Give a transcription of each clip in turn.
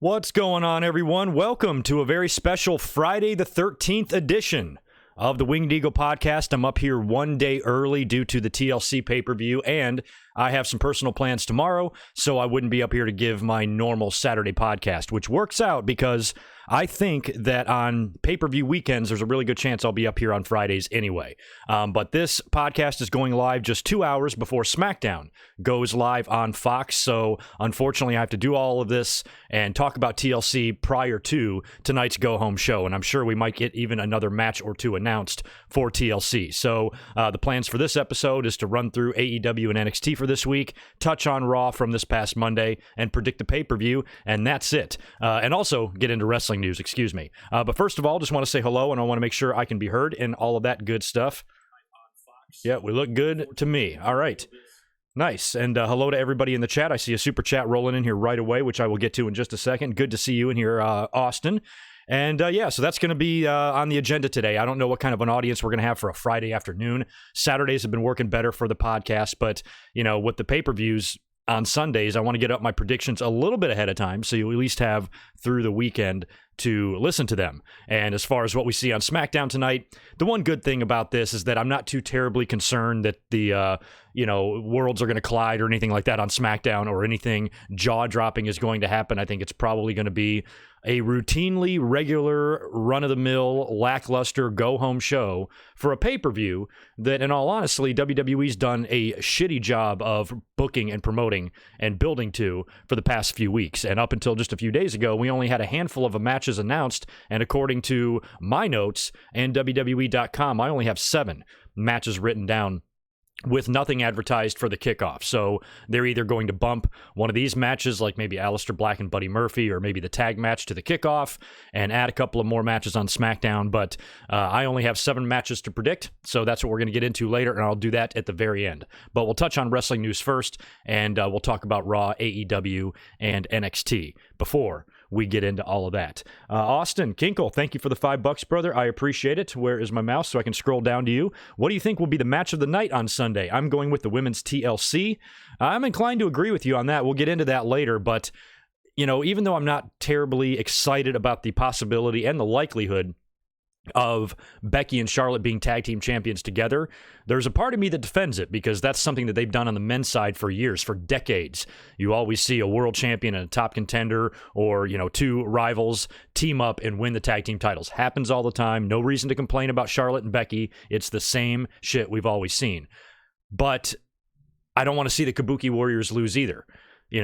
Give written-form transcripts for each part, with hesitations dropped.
What's going on, everyone? Welcome to a very special Friday the 13th edition of the Winged Eagle podcast. I'm up here one day early due to the TLC pay-per-view, and I have some personal plans tomorrow, so I wouldn't be up here to give my normal Saturday podcast, which works out because I think that on pay-per-view weekends, there's a really good chance I'll be up here on Fridays anyway. But this podcast is going live just 2 hours before SmackDown goes live on Fox. So unfortunately, I have to do all of this and talk about TLC prior to tonight's go-home show. And I'm sure we might get even another match or two announced for TLC. So the plans for this episode is to run through AEW and NXT for this week, touch on Raw from this past Monday, and predict the pay-per-view. And that's it. And also get into wrestling news, excuse me. But first of all, just want to say hello, and I want to make sure I can be heard and all of that good stuff. Yeah, we look good to me. All right. Nice. And hello to everybody in the chat. I see a super chat rolling in here right away, which I will get to in just a second. Good to see you in here, Austin. And yeah, so that's going to be on the agenda today. I don't know what kind of an audience we're going to have for a Friday afternoon. Saturdays have been working better for the podcast, but, you know, with the pay-per-views on Sundays, I want to get up my predictions a little bit ahead of time, so you at least have through the weekend to listen to them. And as far as what we see on SmackDown tonight, the one good thing about this is that I'm not too terribly concerned that the worlds are going to collide or anything like that on SmackDown, or anything jaw-dropping is going to happen. I think it's probably going to be a routinely regular, run-of-the-mill, lackluster, go-home show for a pay-per-view that, in all honesty, WWE's done a shitty job of booking and promoting and building to for the past few weeks. And up until just a few days ago, we only had a handful of matches announced, and according to my notes and WWE.com, I only have 7 matches written down with nothing advertised for the kickoff. So they're either going to bump one of these matches, like maybe Aleister Black and Buddy Murphy, or maybe the tag match to the kickoff, and add a couple of more matches on SmackDown. But I only have 7 matches to predict, so that's what we're going to get into later, and I'll do that at the very end. But we'll touch on wrestling news first, and we'll talk about Raw, AEW, and NXT before we get into all of that. Austin Kinkle, thank you for the $5, brother. I appreciate it. Where is my mouse so I can scroll down to you? What do you think will be the match of the night on Sunday? I'm going with the women's TLC. I'm inclined to agree with you on that. We'll get into that later, but you know, even though I'm not terribly excited about the possibility and the likelihood of Becky and Charlotte being tag team champions together, there's a part of me that defends it, because that's something that they've done on the men's side for years, for decades. You always see a world champion and a top contender, or, you know, 2 rivals team up and win the tag team titles. Happens all the time. No reason to complain about Charlotte and Becky. It's the same shit we've always seen. But I don't want to see the Kabuki Warriors lose either.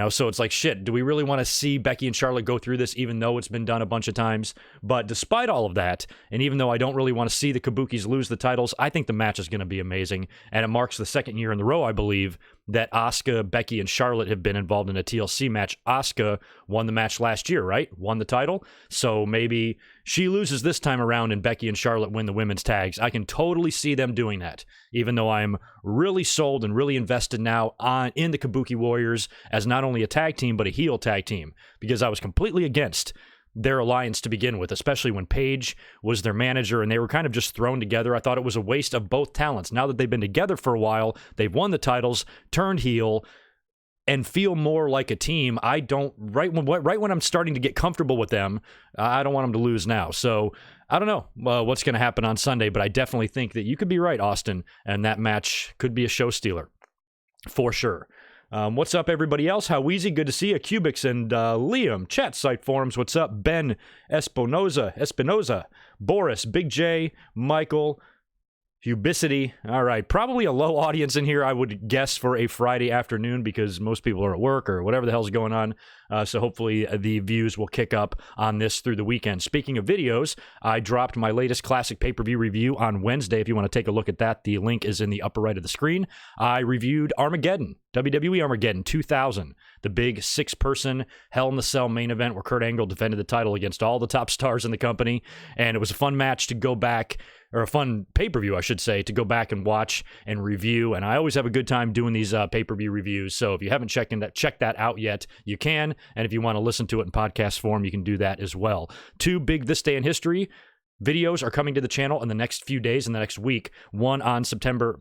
So it's like, shit, do we really want to see Becky and Charlotte go through this, even though it's been done a bunch of times? But despite all of that, and even though I don't really want to see the Kabukis lose the titles, I think the match is going to be amazing. And it marks the second year in a row, I believe, that Asuka, Becky, and Charlotte have been involved in a TLC match. Asuka won the match last year, right? Won the title. So maybe she loses this time around and Becky and Charlotte win the women's tags. I can totally see them doing that, even though I'm really sold and really invested now in the Kabuki Warriors as not only a tag team, but a heel tag team, because I was completely against their alliance to begin with, especially when Paige was their manager and they were kind of just thrown together. I thought it was a waste of both talents. Now that they've been together for a while, they've won the titles, turned heel, and feel more like a team. I don't, right when I'm starting to get comfortable with them, I don't want them to lose now. So I don't know what's going to happen on Sunday, but I definitely think that you could be right, Austin, and that match could be a show stealer for sure. What's up, everybody else? How easy? Good to see you. Cubics and Liam. Chat site forums. What's up? Ben Espinoza. Boris. Big J. Michael. Hubicity. All right. Probably a low audience in here, I would guess, for a Friday afternoon because most people are at work or whatever the hell's going on. So hopefully the views will kick up on this through the weekend. Speaking of videos, I dropped my latest classic pay-per-view review on Wednesday. If you want to take a look at that, the link is in the upper right of the screen. I reviewed Armageddon, WWE Armageddon 2000, the big 6-person Hell in the Cell main event where Kurt Angle defended the title against all the top stars in the company. And it was a fun match to go back, or a fun pay-per-view, I should say, to go back and watch and review. And I always have a good time doing these pay-per-view reviews. So if you haven't checked that out yet, you can. And if you want to listen to it in podcast form, you can do that as well. 2 big This Day in History videos are coming to the channel in the next few days, in the next week. One on September...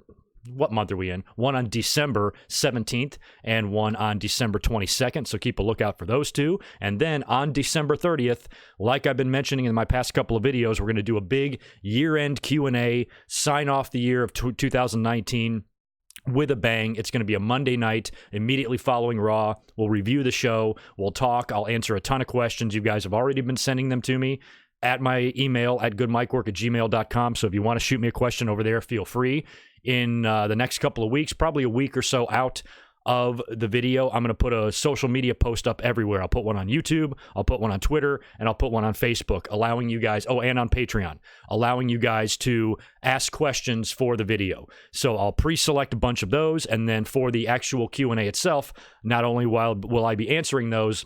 What month are we in? One on December 17th and one on December 22nd. So keep a lookout for those 2. And then on December 30th, like I've been mentioning in my past couple of videos, we're going to do a big year-end Q&A, sign off the year of 2019 with a bang. It's going to be a Monday night immediately following Raw. We'll review the show. We'll talk. I'll answer a ton of questions. You guys have already been sending them to me at my email at goodmicwork@gmail.com. So if you want to shoot me a question over there, feel free. In the next couple of weeks, probably a week or so out of the video, I'm going to put a social media post up everywhere. I'll put one on YouTube, I'll put one on Twitter, and I'll put one on Facebook, allowing you guys, and on Patreon, allowing you guys to ask questions for the video. So I'll pre-select a bunch of those, and then for the actual Q&A itself, not only will I be answering those,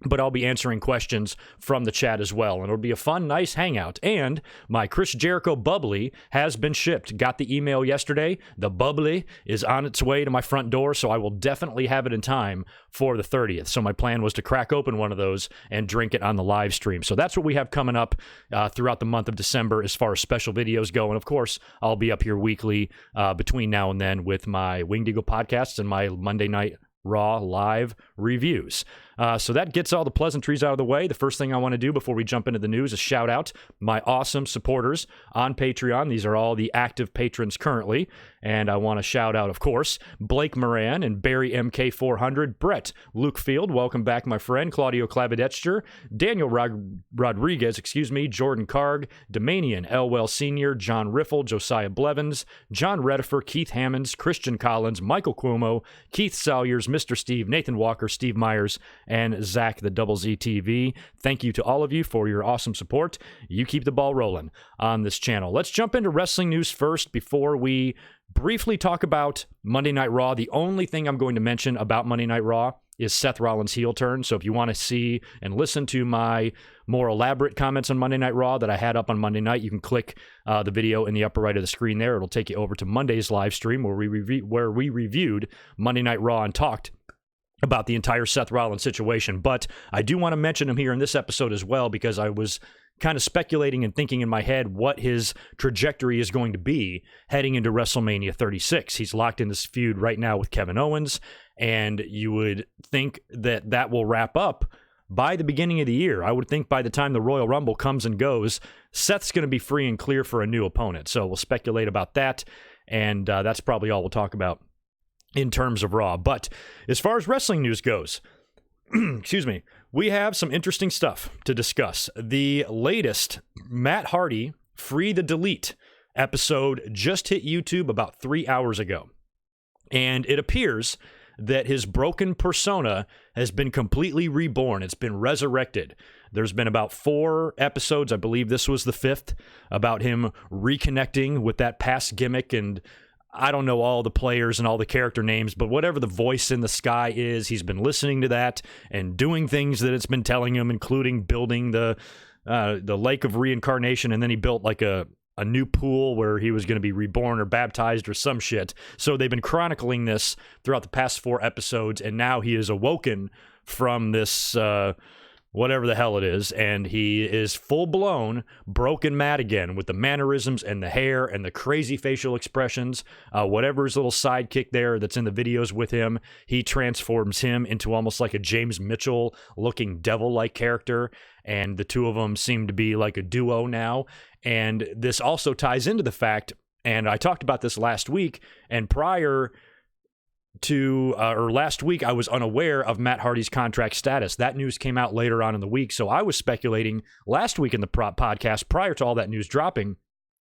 but I'll be answering questions from the chat as well. And it'll be a fun, nice hangout. And my Chris Jericho Bubbly has been shipped. Got the email yesterday. The Bubbly is on its way to my front door, so I will definitely have it in time for the 30th. So my plan was to crack open one of those and drink it on the live stream. So that's what we have coming up throughout the month of December as far as special videos go. And of course, I'll be up here weekly between now and then with my Winged Eagle podcasts and my Monday Night Raw live reviews. So that gets all the pleasantries out of the way. The first thing I want to do before we jump into the news is shout out my awesome supporters on Patreon. These are all the active patrons currently. And I want to shout out, of course, Blake Moran and Barry MK400, Brett Lukefield, welcome back, my friend, Claudio Clavadetcher, Daniel Rodriguez, Jordan Karg, Domanian Elwell Sr., John Riffle, Josiah Blevins, John Redifer, Keith Hammonds, Christian Collins, Michael Cuomo, Keith Salyers, Mr. Steve, Nathan Walker, Steve Myers, and Zach the Double Z TV. Thank you to all of you for your awesome support. You keep the ball rolling on this channel. Let's jump into wrestling news first before we briefly talk about Monday Night Raw. The only thing I'm going to mention about Monday Night Raw is Seth Rollins' heel turn. So if you want to see and listen to my more elaborate comments on Monday Night Raw that I had up on Monday night, you can click the video in the upper right of the screen there. It'll take you over to Monday's live stream where we reviewed Monday Night Raw and talked about the entire Seth Rollins situation. But I do want to mention him here in this episode as well, because I was kind of speculating and thinking in my head what his trajectory is going to be heading into WrestleMania 36. He's locked in this feud right now with Kevin Owens, and you would think that that will wrap up by the beginning of the year. I would think by the time the Royal Rumble comes and goes, Seth's going to be free and clear for a new opponent. So we'll speculate about that, and that's probably all we'll talk about in terms of Raw. But as far as wrestling news goes, we have some interesting stuff to discuss. The latest Matt Hardy Free the Delete episode just hit YouTube about 3 hours ago. And it appears that his broken persona has been completely reborn. It's been resurrected. There's been about 4 episodes, I believe this was the 5th, about him reconnecting with that past gimmick, and I don't know all the players and all the character names, but whatever the voice in the sky is, he's been listening to that and doing things that it's been telling him, including building the Lake of Reincarnation, and then he built like a new pool where he was going to be reborn or baptized or some shit. So they've been chronicling this throughout the past 4 episodes, and now he is awoken from this whatever the hell it is, and he is full-blown broken Matt again with the mannerisms and the hair and the crazy facial expressions. Whatever his little sidekick there that's in the videos with him, he transforms him into almost like a James Mitchell-looking devil-like character, and the two of them seem to be like a duo now. And this also ties into the fact, and I talked about this last week, and prior to last week, I was unaware of Matt Hardy's contract status. That news came out later on in the week, so I was speculating last week in the podcast, prior to all that news dropping,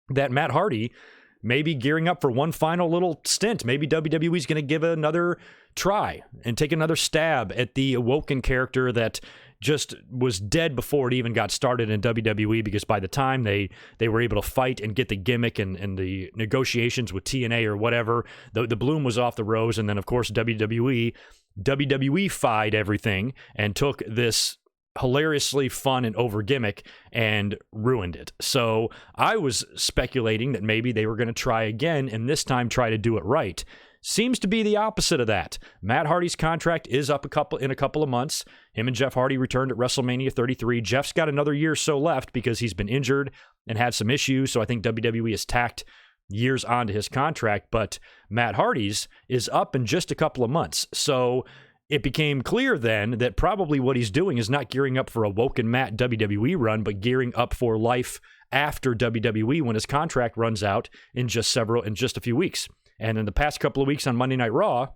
that Matt Hardy may be gearing up for one final little stint. Maybe WWE's going to give another try and take another stab at the awoken character that just was dead before it even got started in WWE, because by the time they were able to fight and get the gimmick and the negotiations with TNA or whatever, the bloom was off the rose. And then, of course, WWE-fied everything and took this hilariously fun and over gimmick and ruined it. So I was speculating that maybe they were going to try again, and this time try to do it right. Seems to be the opposite of that. Matt Hardy's contract is up in a couple of months. Him and Jeff Hardy returned at WrestleMania 33. Jeff's got another year or so left because he's been injured and had some issues, so I think WWE has tacked years onto his contract, but Matt Hardy's is up in just a couple of months. So it became clear then that probably what he's doing is not gearing up for a Woken Matt WWE run, but gearing up for life after WWE when his contract runs out in just a few weeks. And in the past couple of weeks on Monday Night Raw,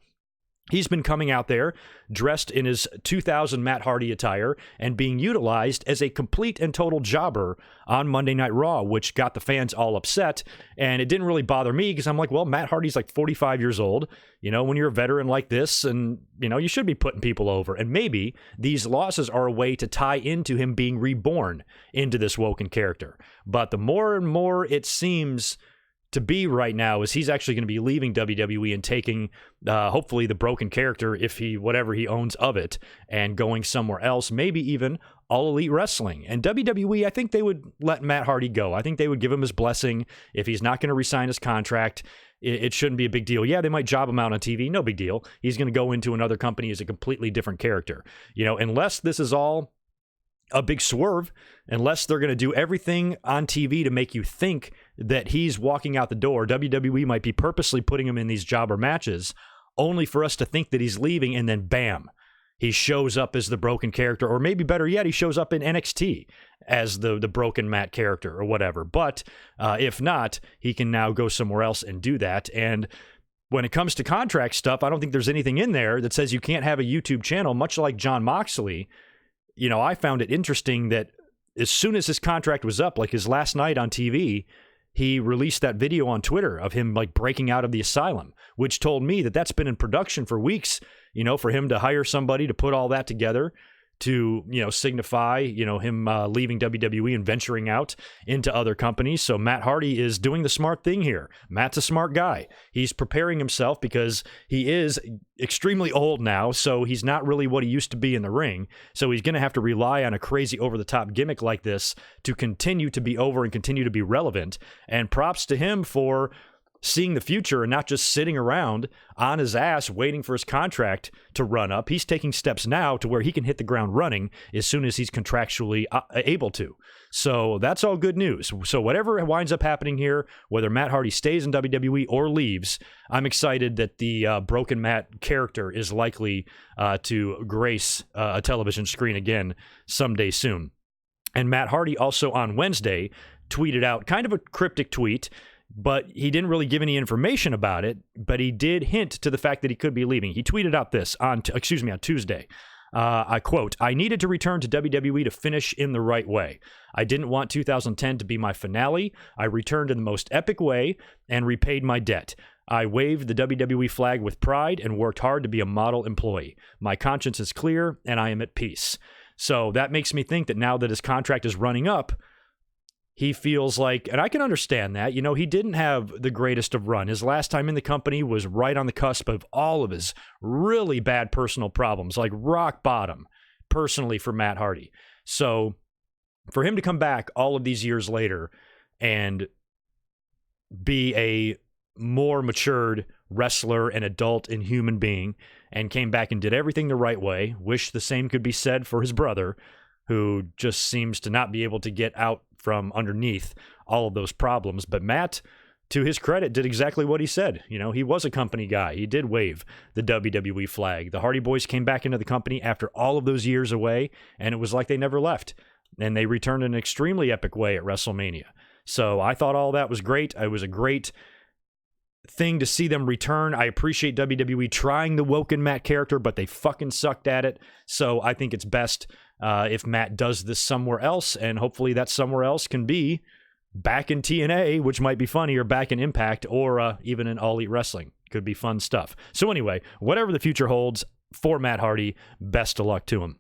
he's been coming out there dressed in his 2000 Matt Hardy attire and being utilized as a complete and total jobber on Monday Night Raw, which got the fans all upset. And it didn't really bother me because I'm like, well, Matt Hardy's like 45 years old. You know, when you're a veteran like this, and, you know, you should be putting people over. And maybe these losses are a way to tie into him being reborn into this Woken character. But the more and more it seems to be right now is he's actually going to be leaving WWE and taking hopefully the broken character, if whatever he owns of it, and going somewhere else, maybe even All Elite Wrestling. And WWE, I think they would let Matt Hardy go. I think they would give him his blessing. If he's not going to resign his contract, it shouldn't be a big deal. Yeah, they might job him out on TV, no big deal. He's going to go into another company as a completely different character. You know, unless this is all a big swerve, unless they're going to do everything on TV to make you think that he's walking out the door, WWE might be purposely putting him in these jobber matches only for us to think that he's leaving, and then bam, he shows up as the broken character, or maybe better yet, he shows up in NXT as the broken Matt character or whatever. But if not, he can now go somewhere else and do that. And when it comes to contract stuff, I don't think there's anything in there that says you can't have a YouTube channel, much like Jon Moxley. You know, I found it interesting that as soon as his contract was up, like his last night on TV, he released that video on Twitter of him like breaking out of the asylum, which told me that that's been in production for weeks, you know, for him to hire somebody to put all that together to, you know, signify, you know, him leaving WWE and venturing out into other companies. So Matt Hardy is doing the smart thing here. Matt's a smart guy. He's preparing himself because he is extremely old now, so he's not really what he used to be in the ring. So he's going to have to rely on a crazy over-the-top gimmick like this to continue to be over and continue to be relevant. And props to him for seeing the future and not just sitting around on his ass waiting for his contract to run up. He's taking steps now to where he can hit the ground running as soon as he's contractually able to. So that's all good news. So whatever winds up happening here, whether Matt Hardy stays in WWE or leaves, I'm excited that the Broken Matt character is likely to grace a television screen again someday soon. And Matt Hardy also on Wednesday tweeted out kind of a cryptic tweet, but he didn't really give any information about it, but he did hint to the fact that he could be leaving. He tweeted out this on Tuesday. I quote, "I needed to return to WWE to finish in the right way. I didn't want 2010 to be my finale. I returned in the most epic way and repaid my debt. I waved the WWE flag with pride and worked hard to be a model employee. My conscience is clear, and I am at peace. So that makes me think that now that his contract is running up, he feels like, and I can understand that, he didn't have the greatest of run. His last time in the company was right on the cusp of all of his really bad personal problems, like rock bottom, personally, for Matt Hardy. So for him to come back all of these years later and be a more matured wrestler and adult and human being, and came back and did everything the right way. Wish the same could be said for his brother, who just seems to not be able to get out from underneath all of those problems. But Matt, to his credit, did exactly what he said. He was a company guy. He did wave the WWE flag. The Hardy Boys came back into the company after all of those years away, and it was like they never left. And they returned in an extremely epic way at WrestleMania. So I thought all that was great. It was a great thing to see them return. I appreciate WWE trying the Woken Matt character, but they fucking sucked at it. So I think it's best if Matt does this somewhere else, and hopefully that somewhere else can be back in TNA, which might be funny, or back in Impact, or even in All Elite Wrestling. Could be fun stuff. So anyway, whatever the future holds for Matt Hardy, best of luck to him.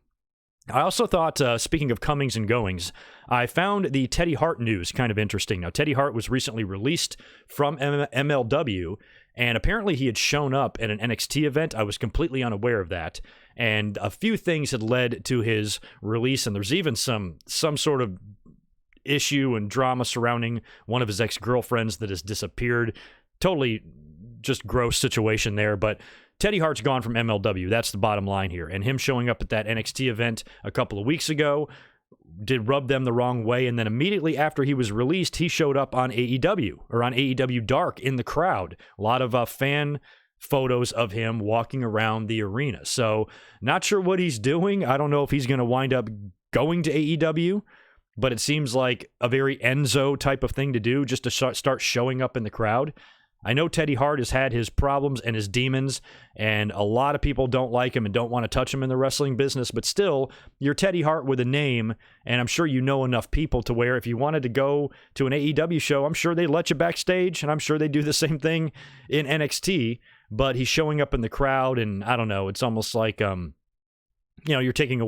I also thought, speaking of comings and goings, I found the Teddy Hart news kind of interesting. Now, Teddy Hart was recently released from MLW, and apparently he had shown up at an NXT event. I was completely unaware of that, and a few things had led to his release, and there's even some sort of issue and drama surrounding one of his ex-girlfriends that has disappeared. Totally just gross situation there, but Teddy Hart's gone from MLW. That's the bottom line here. And him showing up at that NXT event a couple of weeks ago did rub them the wrong way. And then immediately after he was released, he showed up on AEW, or on AEW Dark, in the crowd. A lot of fan photos of him walking around the arena. So not sure what he's doing. I don't know if he's going to wind up going to AEW, but it seems like a very Enzo type of thing to do, just to start showing up in the crowd. I know Teddy Hart has had his problems and his demons, and a lot of people don't like him and don't want to touch him in the wrestling business, but still, you're Teddy Hart with a name, and I'm sure you know enough people to where if you wanted to go to an AEW show, I'm sure they'd let you backstage, and I'm sure they do the same thing in NXT, but he's showing up in the crowd, and I don't know, it's almost like, you're taking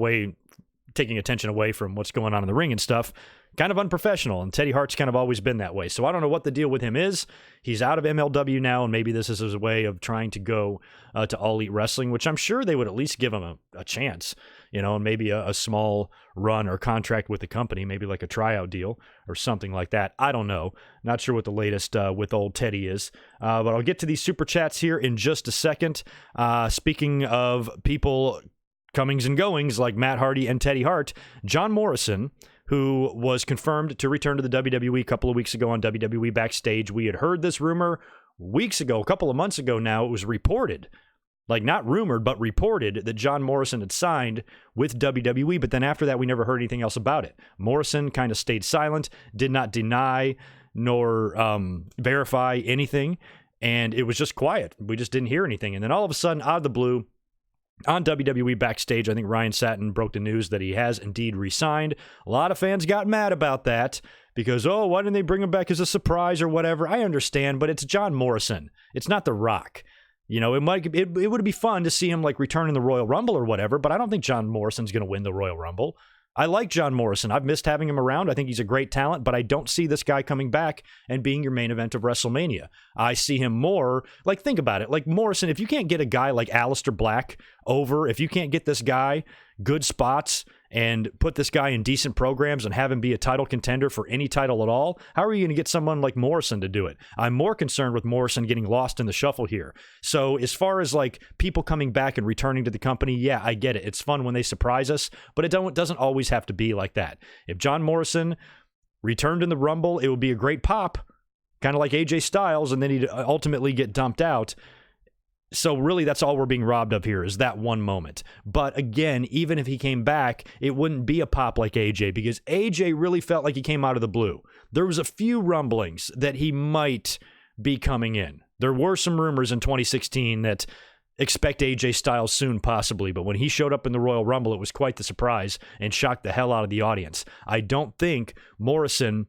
attention away from what's going on in the ring and stuff. Kind of unprofessional, and Teddy Hart's kind of always been that way. So I don't know what the deal with him is. He's out of MLW now, and maybe this is his way of trying to go to All Elite Wrestling, which I'm sure they would at least give him a chance, and maybe a small run or contract with the company, maybe like a tryout deal or something like that. I don't know. Not sure what the latest with old Teddy is. But I'll get to these super chats here in just a second. Speaking of people comings and goings like Matt Hardy and Teddy Hart, John Morrison, who was confirmed to return to the WWE a couple of weeks ago on WWE Backstage. We had heard this rumor weeks ago, a couple of months ago now. It was reported, like not rumored, but reported that John Morrison had signed with WWE, but then after that, we never heard anything else about it. Morrison kind of stayed silent, did not deny nor verify anything, and it was just quiet. We just didn't hear anything. And then all of a sudden, out of the blue, on WWE Backstage, I think Ryan Satin broke the news that he has indeed re-signed. A lot of fans got mad about that because, why didn't they bring him back as a surprise or whatever? I understand, but it's John Morrison. It's not The Rock. It would be fun to see him like return in the Royal Rumble or whatever, but I don't think John Morrison's going to win the Royal Rumble. I like John Morrison. I've missed having him around. I think he's a great talent, but I don't see this guy coming back and being your main event of WrestleMania. I see him more, like, think about it. Like Morrison, if you can't get a guy like Aleister Black over, if you can't get this guy good spots and put this guy in decent programs and have him be a title contender for any title at all, how are you going to get someone like Morrison to do it? I'm more concerned with Morrison getting lost in the shuffle here. So as far as like people coming back and returning to the company, yeah, I get it. It's fun when they surprise us, but it doesn't always have to be like that. If John Morrison returned in the Rumble, it would be a great pop, kind of like AJ Styles, and then he'd ultimately get dumped out. So really, that's all we're being robbed of here is that one moment. But again, even if he came back, it wouldn't be a pop like AJ because AJ really felt like he came out of the blue. There was a few rumblings that he might be coming in. There were some rumors in 2016 that expect AJ Styles soon, possibly. But when he showed up in the Royal Rumble, it was quite the surprise and shocked the hell out of the audience. I don't think Morrison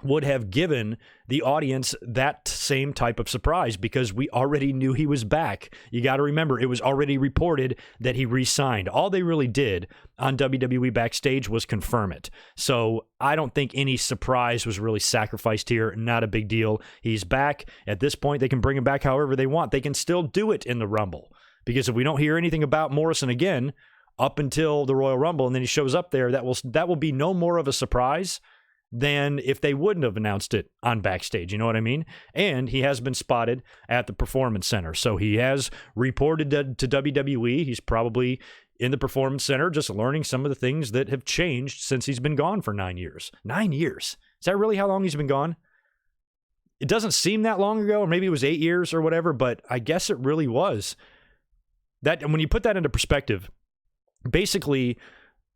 would have given the audience that same type of surprise because we already knew he was back. You got to remember, it was already reported that he re-signed. All they really did on WWE Backstage was confirm it. So I don't think any surprise was really sacrificed here. Not a big deal. He's back. At this point, they can bring him back however they want. They can still do it in the Rumble because if we don't hear anything about Morrison again up until the Royal Rumble and then he shows up there, that will be no more of a surprise than if they wouldn't have announced it on Backstage. You know what I mean? And he has been spotted at the Performance Center. So he has reported to WWE. He's probably in the Performance Center just learning some of the things that have changed since he's been gone for 9 years. 9 years. Is that really how long he's been gone? It doesn't seem that long ago, or maybe it was 8 years or whatever, but I guess it really was. That, and when you put that into perspective, basically,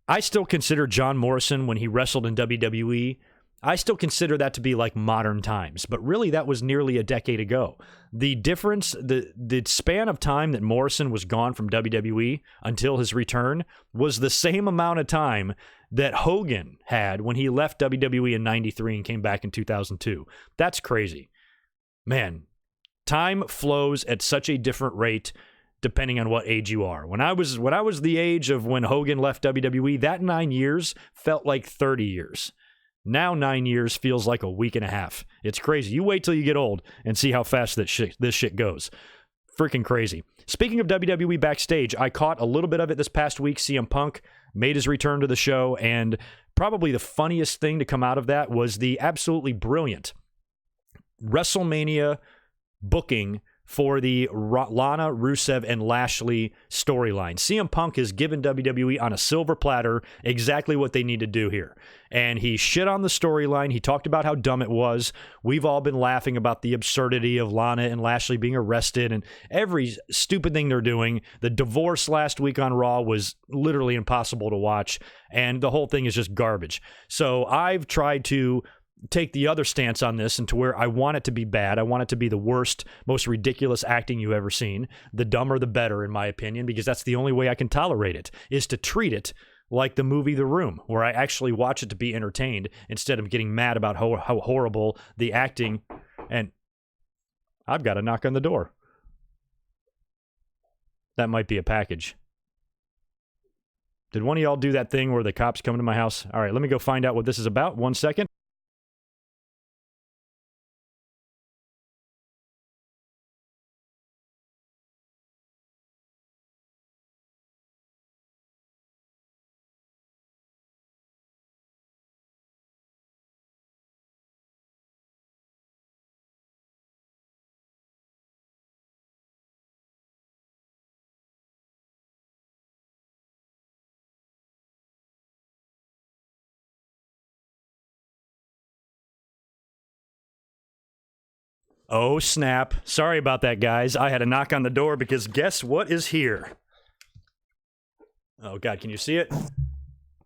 I still consider John Morrison, when he wrestled in WWE, I still consider that to be like modern times. But really, that was nearly a decade ago. The difference, the span of time that Morrison was gone from WWE until his return was the same amount of time that Hogan had when he left WWE in 93 and came back in 2002. That's crazy. Man, time flows at such a different rate depending on what age you are. When I was the age of when Hogan left WWE, that 9 years felt like 30 years. Now 9 years feels like a week and a half. It's crazy. You wait till you get old and see how fast this shit goes. Freaking crazy. Speaking of WWE Backstage, I caught a little bit of it this past week. CM Punk made his return to the show, and probably the funniest thing to come out of that was the absolutely brilliant WrestleMania booking for the Lana, Rusev, and Lashley storyline. CM Punk has given WWE on a silver platter exactly what they need to do here. And he shit on the storyline. He talked about how dumb it was. We've all been laughing about the absurdity of Lana and Lashley being arrested and every stupid thing they're doing. The divorce last week on Raw was literally impossible to watch, and the whole thing is just garbage. So I've tried to take the other stance on this and to where I want it to be bad. I want it to be the worst, most ridiculous acting you've ever seen. The dumber, the better, in my opinion, because that's the only way I can tolerate it, is to treat it like the movie The Room, where I actually watch it to be entertained instead of getting mad about how horrible the acting. And I've got a knock on the door. That might be a package. Did one of y'all do that thing where the cops come to my house? All right, let me go find out what this is about. 1 second. Oh, snap. Sorry about that, guys. I had a knock on the door because guess what is here? Oh, God, can you see it?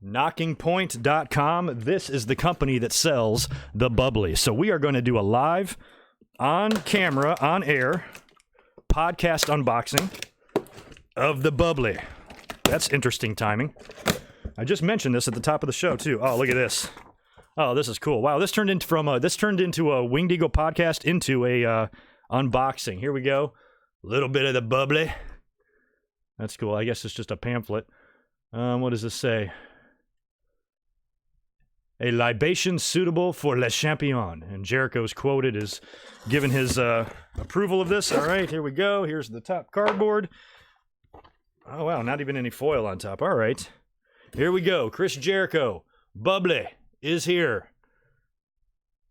KnockingPoint.com. This is the company that sells the bubbly. So we are going to do a live, on camera, on air, podcast unboxing of the bubbly. That's interesting timing. I just mentioned this at the top of the show, too. Oh, look at this. Oh, this is cool. Wow, this turned into a Winged Eagle podcast into a unboxing. Here we go. A little bit of the bubbly. That's cool. I guess it's just a pamphlet. What does this say? A libation suitable for Le Champion. And Jericho's quoted as giving his approval of this. All right, here we go. Here's the top cardboard. Oh, wow, not even any foil on top. All right. Here we go. Chris Jericho. Bubbly is here.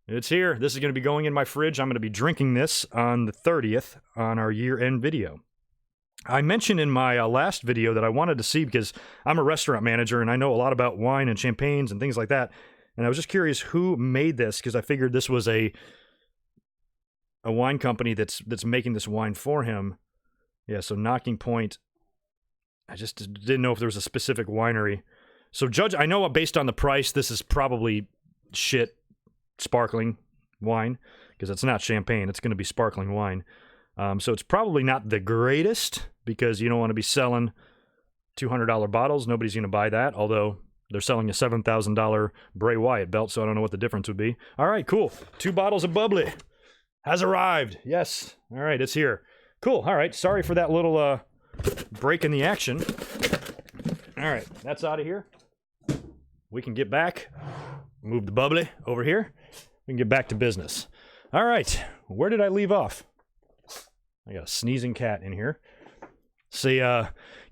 It's here. This is going to be going in my fridge. I'm going to be drinking this on the 30th on our year-end video. I mentioned in my last video that I wanted to see, because I'm a restaurant manager and I know a lot about wine and champagnes and things like that. And I was just curious who made this, because I figured this was a wine company that's making this wine for him. Yeah, so Knocking Point. I just didn't know if there was a specific winery. So judge, I know based on the price, this is probably shit sparkling wine, because it's not champagne. It's going to be sparkling wine. So it's probably not the greatest, because you don't want to be selling $200 bottles. Nobody's going to buy that, although They're selling a $7,000 Bray Wyatt belt, so I don't know what the difference would be. All right, cool. 2 bottles of bubbly has arrived. Yes. All right, it's here. Cool. All right, sorry for that little break in the action. All right, that's out of here. We can get back. Move the bubbly over here. We can get back to business. All right, where did I leave off? I got a sneezing cat in here. See,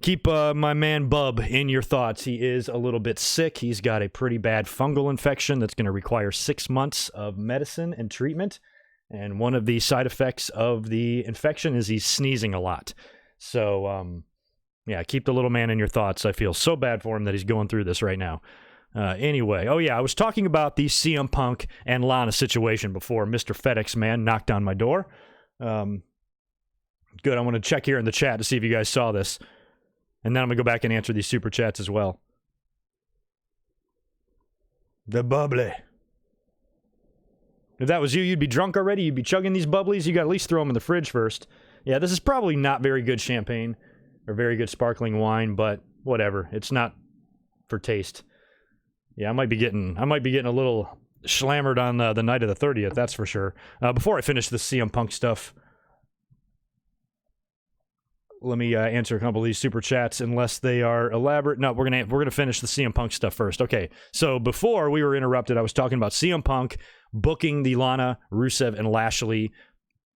keep my man Bub in your thoughts. He is a little bit sick. He's got a pretty bad fungal infection that's going to require 6 months of medicine and treatment. And one of the side effects of the infection is he's sneezing a lot. So, yeah, keep the little man in your thoughts. I feel so bad for him that he's going through this right now. Anyway, oh yeah, I was talking about the CM Punk and Lana situation before Mr. FedEx Man knocked on my door. Good, I want to check here in the chat to see if you guys saw this. And then I'm going to go back and answer these super chats as well. The bubbly. If that was you, you'd be drunk already. You'd be chugging these bubblies. You got to at least throw them in the fridge first. Yeah, this is probably not very good champagne or very good sparkling wine, but whatever. It's not for taste. Yeah, I might be getting a little slammered on the night of the 30th, that's for sure. Before I finish the CM Punk stuff, let me answer a couple of these super chats, unless they are elaborate. No, we're gonna finish the CM Punk stuff first. Okay, so before we were interrupted, I was talking about CM Punk booking the Lana, Rusev, and Lashley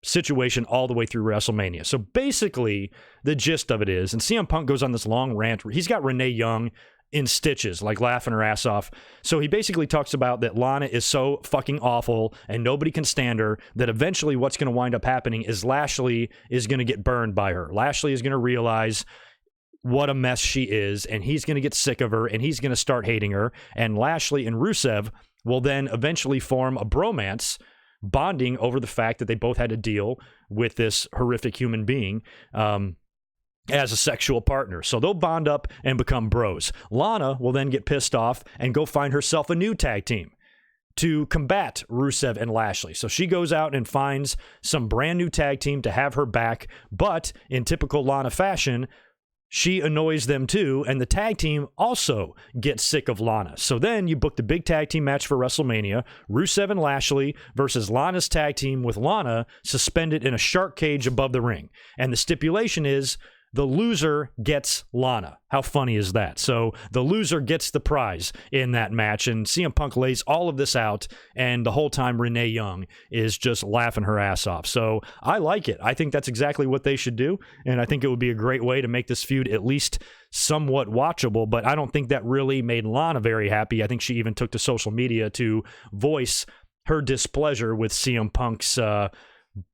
situation all the way through WrestleMania. So basically, the gist of it is, and CM Punk goes on this long rant. He's got Renee Young in stitches, like laughing her ass off. So he basically talks about that Lana is so fucking awful and nobody can stand her that eventually what's going to wind up happening is Lashley is going to get burned by her. Lashley is going to realize what a mess she is, and he's going to get sick of her, and he's going to start hating her, and Lashley and Rusev will then eventually form a bromance, bonding over the fact that they both had to deal with this horrific human being as a sexual partner. So they'll bond up and become bros. Lana will then get pissed off and go find herself a new tag team to combat Rusev and Lashley. So she goes out and finds some brand new tag team to have her back, but in typical Lana fashion, she annoys them too, and the tag team also gets sick of Lana. So then you book the big tag team match for WrestleMania, Rusev and Lashley versus Lana's tag team with Lana suspended in a shark cage above the ring. And the stipulation is the loser gets Lana. How funny is that? So the loser gets the prize in that match, and CM Punk lays all of this out, and the whole time Renee Young is just laughing her ass off. So I like it. I think that's exactly what they should do, and I think it would be a great way to make this feud at least somewhat watchable, but I don't think that really made Lana very happy. I think she even took to social media to voice her displeasure with CM Punk's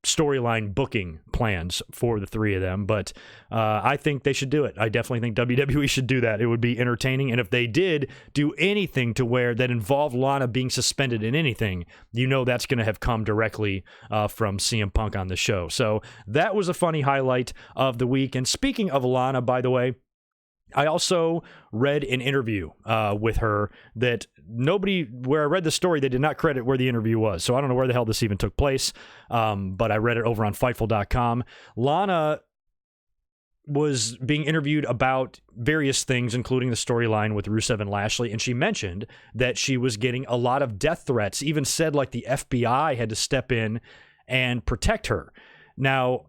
storyline booking plans for the three of them, but I think they should do it. I definitely think WWE should do that. It would be entertaining, and if they did do anything to where that involved Lana being suspended in anything, you know that's going to have come directly from CM Punk on the show. So that was a funny highlight of the week. And speaking of Lana, by the way, I also read an interview with her that where I read the story, they did not credit where the interview was. So I don't know where the hell this even took place, but I read it over on Fightful.com. Lana was being interviewed about various things, including the storyline with Rusev and Lashley, and she mentioned that she was getting a lot of death threats, even said like the FBI had to step in and protect her. Now,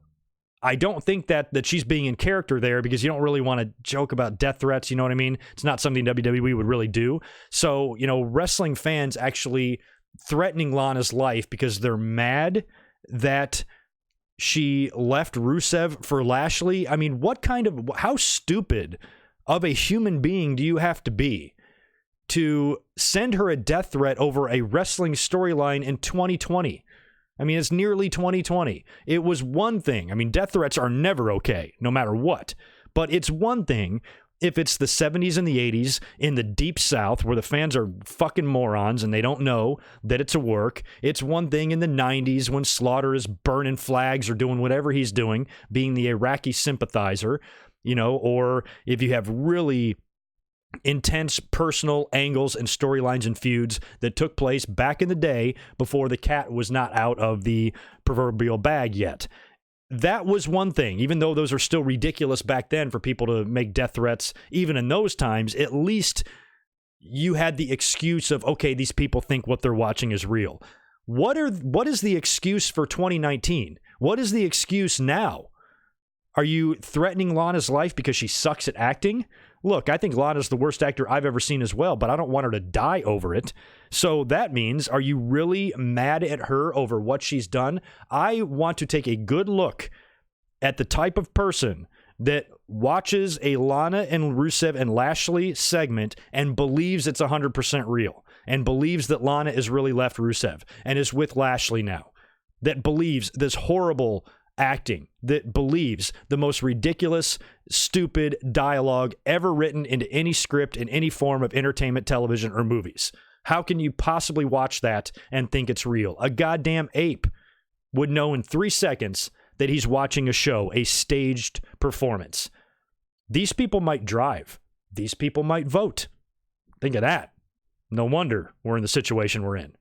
I don't think that she's being in character there, because you don't really want to joke about death threats, you know what I mean? It's not something WWE would really do. So, you know, wrestling fans actually threatening Lana's life because they're mad that she left Rusev for Lashley. I mean, how stupid of a human being do you have to be to send her a death threat over a wrestling storyline in 2020? I mean, it's nearly 2020. It was one thing. I mean, death threats are never okay, no matter what. But it's one thing if it's the 70s and the 80s in the Deep South where the fans are fucking morons and they don't know that it's a work. It's one thing in the 90s when Slaughter is burning flags or doing whatever he's doing, being the Iraqi sympathizer, you know, or if you have really intense personal angles and storylines and feuds that took place back in the day before the cat was not out of the proverbial bag yet. That was one thing. Even though those are still ridiculous back then for people to make death threats, even in those times, at least you had the excuse of, okay, these people think what they're watching is real. What is the excuse for 2019? What is the excuse now? Are you threatening Lana's life because she sucks at acting? Look, I think Lana's the worst actor I've ever seen as well, but I don't want her to die over it. So that means, are you really mad at her over what she's done? I want to take a good look at the type of person that watches a Lana and Rusev and Lashley segment and believes it's 100% real, and believes that Lana is really left Rusev and is with Lashley now, that believes this horrible acting, that believes the most ridiculous, stupid dialogue ever written into any script in any form of entertainment, television, or movies. How can you possibly watch that and think it's real? A goddamn ape would know in 3 seconds that he's watching a show, a staged performance. These people might drive. These people might vote. Think of that. No wonder we're in the situation we're in.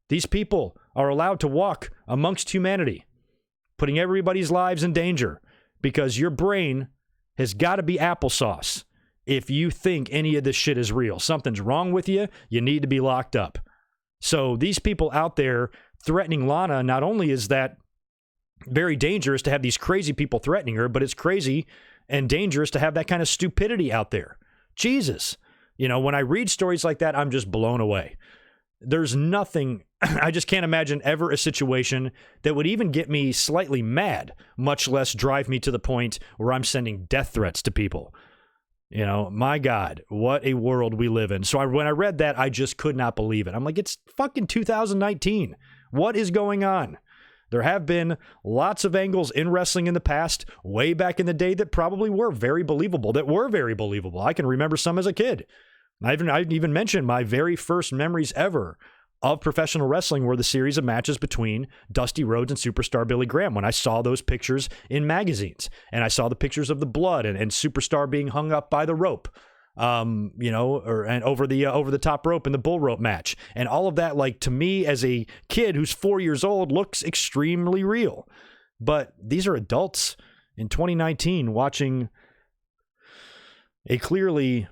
These people are allowed to walk amongst humanity, putting everybody's lives in danger, because your brain has got to be applesauce if you think any of this shit is real. Something's wrong with you. You need to be locked up. So these people out there threatening Lana, not only is that very dangerous to have these crazy people threatening her, but it's crazy and dangerous to have that kind of stupidity out there. Jesus. You know, when I read stories like that, I'm just blown away. There's nothing, I just can't imagine ever a situation that would even get me slightly mad, much less drive me to the point where I'm sending death threats to people. You know, my God, what a world we live in. So when I read that, I just could not believe it. I'm like, it's fucking 2019. What is going on? There have been lots of angles in wrestling in the past, way back in the day, that probably were very believable, I can remember some as a kid. I even mentioned my very first memories ever of professional wrestling were the series of matches between Dusty Rhodes and Superstar Billy Graham, when I saw those pictures in magazines, and I saw the pictures of the blood and Superstar being hung up by the rope, and over the top rope in the bull rope match, and all of that, like, to me as a kid who's 4 years old, looks extremely real. But these are adults in 2019 watching a clearly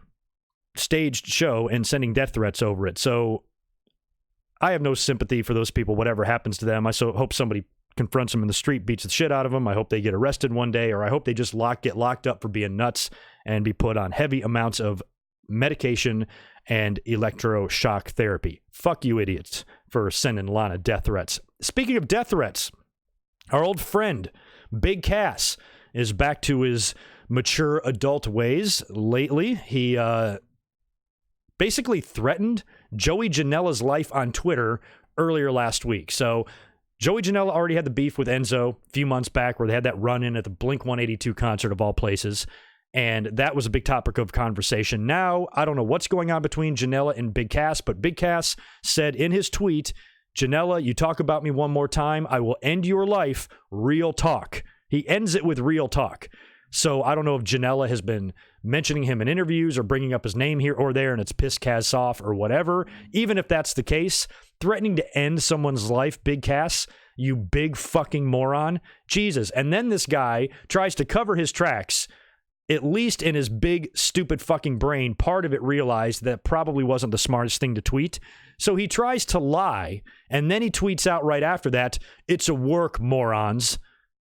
staged show and sending death threats over it. So I have no sympathy for those people, whatever happens to them. I hope somebody confronts them in the street, beats the shit out of them. I hope they get arrested one day, or I hope they just get locked up for being nuts and be put on heavy amounts of medication and electroshock therapy. Fuck you idiots for sending Lana death threats. Speaking of death threats, our old friend Big Cass is back to his mature adult ways lately. He basically threatened Joey Janela's life on Twitter earlier last week. So Joey Janela already had the beef with Enzo a few months back, where they had that run-in at the Blink-182 concert of all places, and that was a big topic of conversation. Now, I don't know what's going on between Janela and Big Cass, but Big Cass said in his tweet, "Janela, you talk about me one more time, I will end your life, real talk." He ends it with real talk. So I don't know if Janela has been mentioning him in interviews or bringing up his name here or there, and it's pissed Cass off or whatever. Even if that's the case, threatening to end someone's life, Big Cass, you big fucking moron. Jesus. And then this guy tries to cover his tracks. At least in his big, stupid fucking brain, part of it realized that probably wasn't the smartest thing to tweet. So he tries to lie, and then he tweets out right after that, "It's a work, morons."